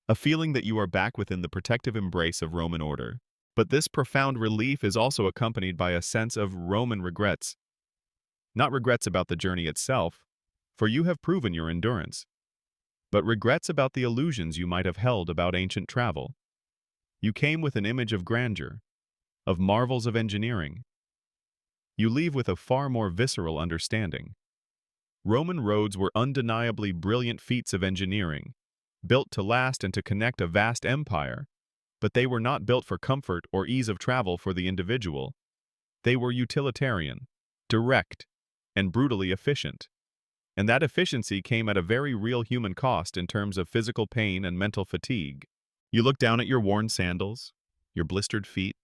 [SPEAKER 1] a feeling that you are back within the protective embrace of Roman order. But this profound relief is also accompanied by a sense of Roman regrets. Not regrets about the journey itself, for you have proven your endurance, but regrets about the illusions you might have held about ancient travel. You came with an image of grandeur, of marvels of engineering. You leave with a far more visceral understanding. Roman roads were undeniably brilliant feats of engineering, built to last and to connect a vast empire, but they were not built for comfort or ease of travel for the individual. They were utilitarian, direct, and brutally efficient. And that efficiency came at a very real human cost in terms of physical pain and mental fatigue. You look down at your worn sandals, your blistered feet,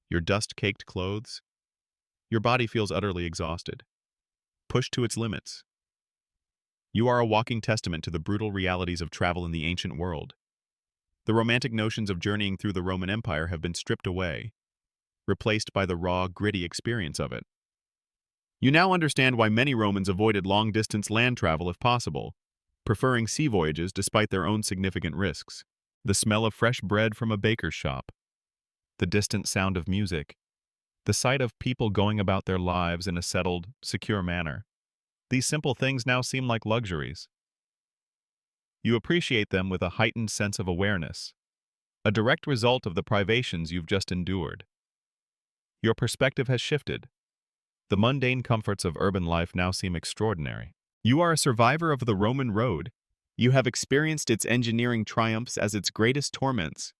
[SPEAKER 1] your dust-caked clothes. Your body feels utterly exhausted, pushed to its limits. You are a walking testament to the brutal realities of travel in the ancient world. The romantic notions of journeying through the Roman Empire have been stripped away, replaced by the raw, gritty experience of it. You now understand why many Romans avoided long-distance land travel if possible, preferring sea voyages despite their own significant risks. The smell of fresh bread from a baker's shop, the distant sound of music, the sight of people going about their lives in a settled, secure manner. These simple things now seem like luxuries. You appreciate them with a heightened sense of awareness, a direct result of the privations you've just endured. Your perspective has shifted. The mundane comforts of urban life now seem extraordinary. You are a survivor of the Roman road. You have experienced its engineering triumphs as its greatest torments.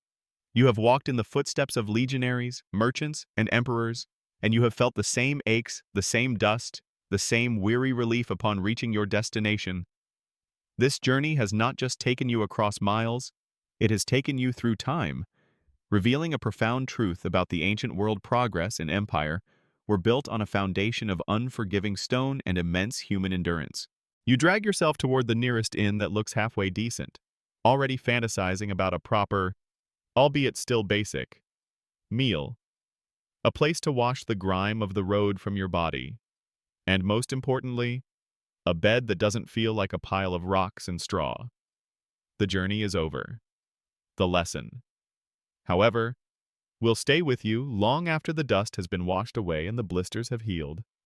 [SPEAKER 1] You have walked in the footsteps of legionaries, merchants, and emperors, and you have felt the same aches, the same dust, the same weary relief upon reaching your destination. This journey has not just taken you across miles, it has taken you through time, revealing a profound truth about the ancient world. Progress and empire were built on a foundation of unforgiving stone and immense human endurance. You drag yourself toward the nearest inn that looks halfway decent, already fantasizing about a proper, albeit still basic, meal, a place to wash the grime of the road from your body, and most importantly, a bed that doesn't feel like a pile of rocks and straw. The journey is over. The lesson, however, will stay with you long after the dust has been washed away and the blisters have healed.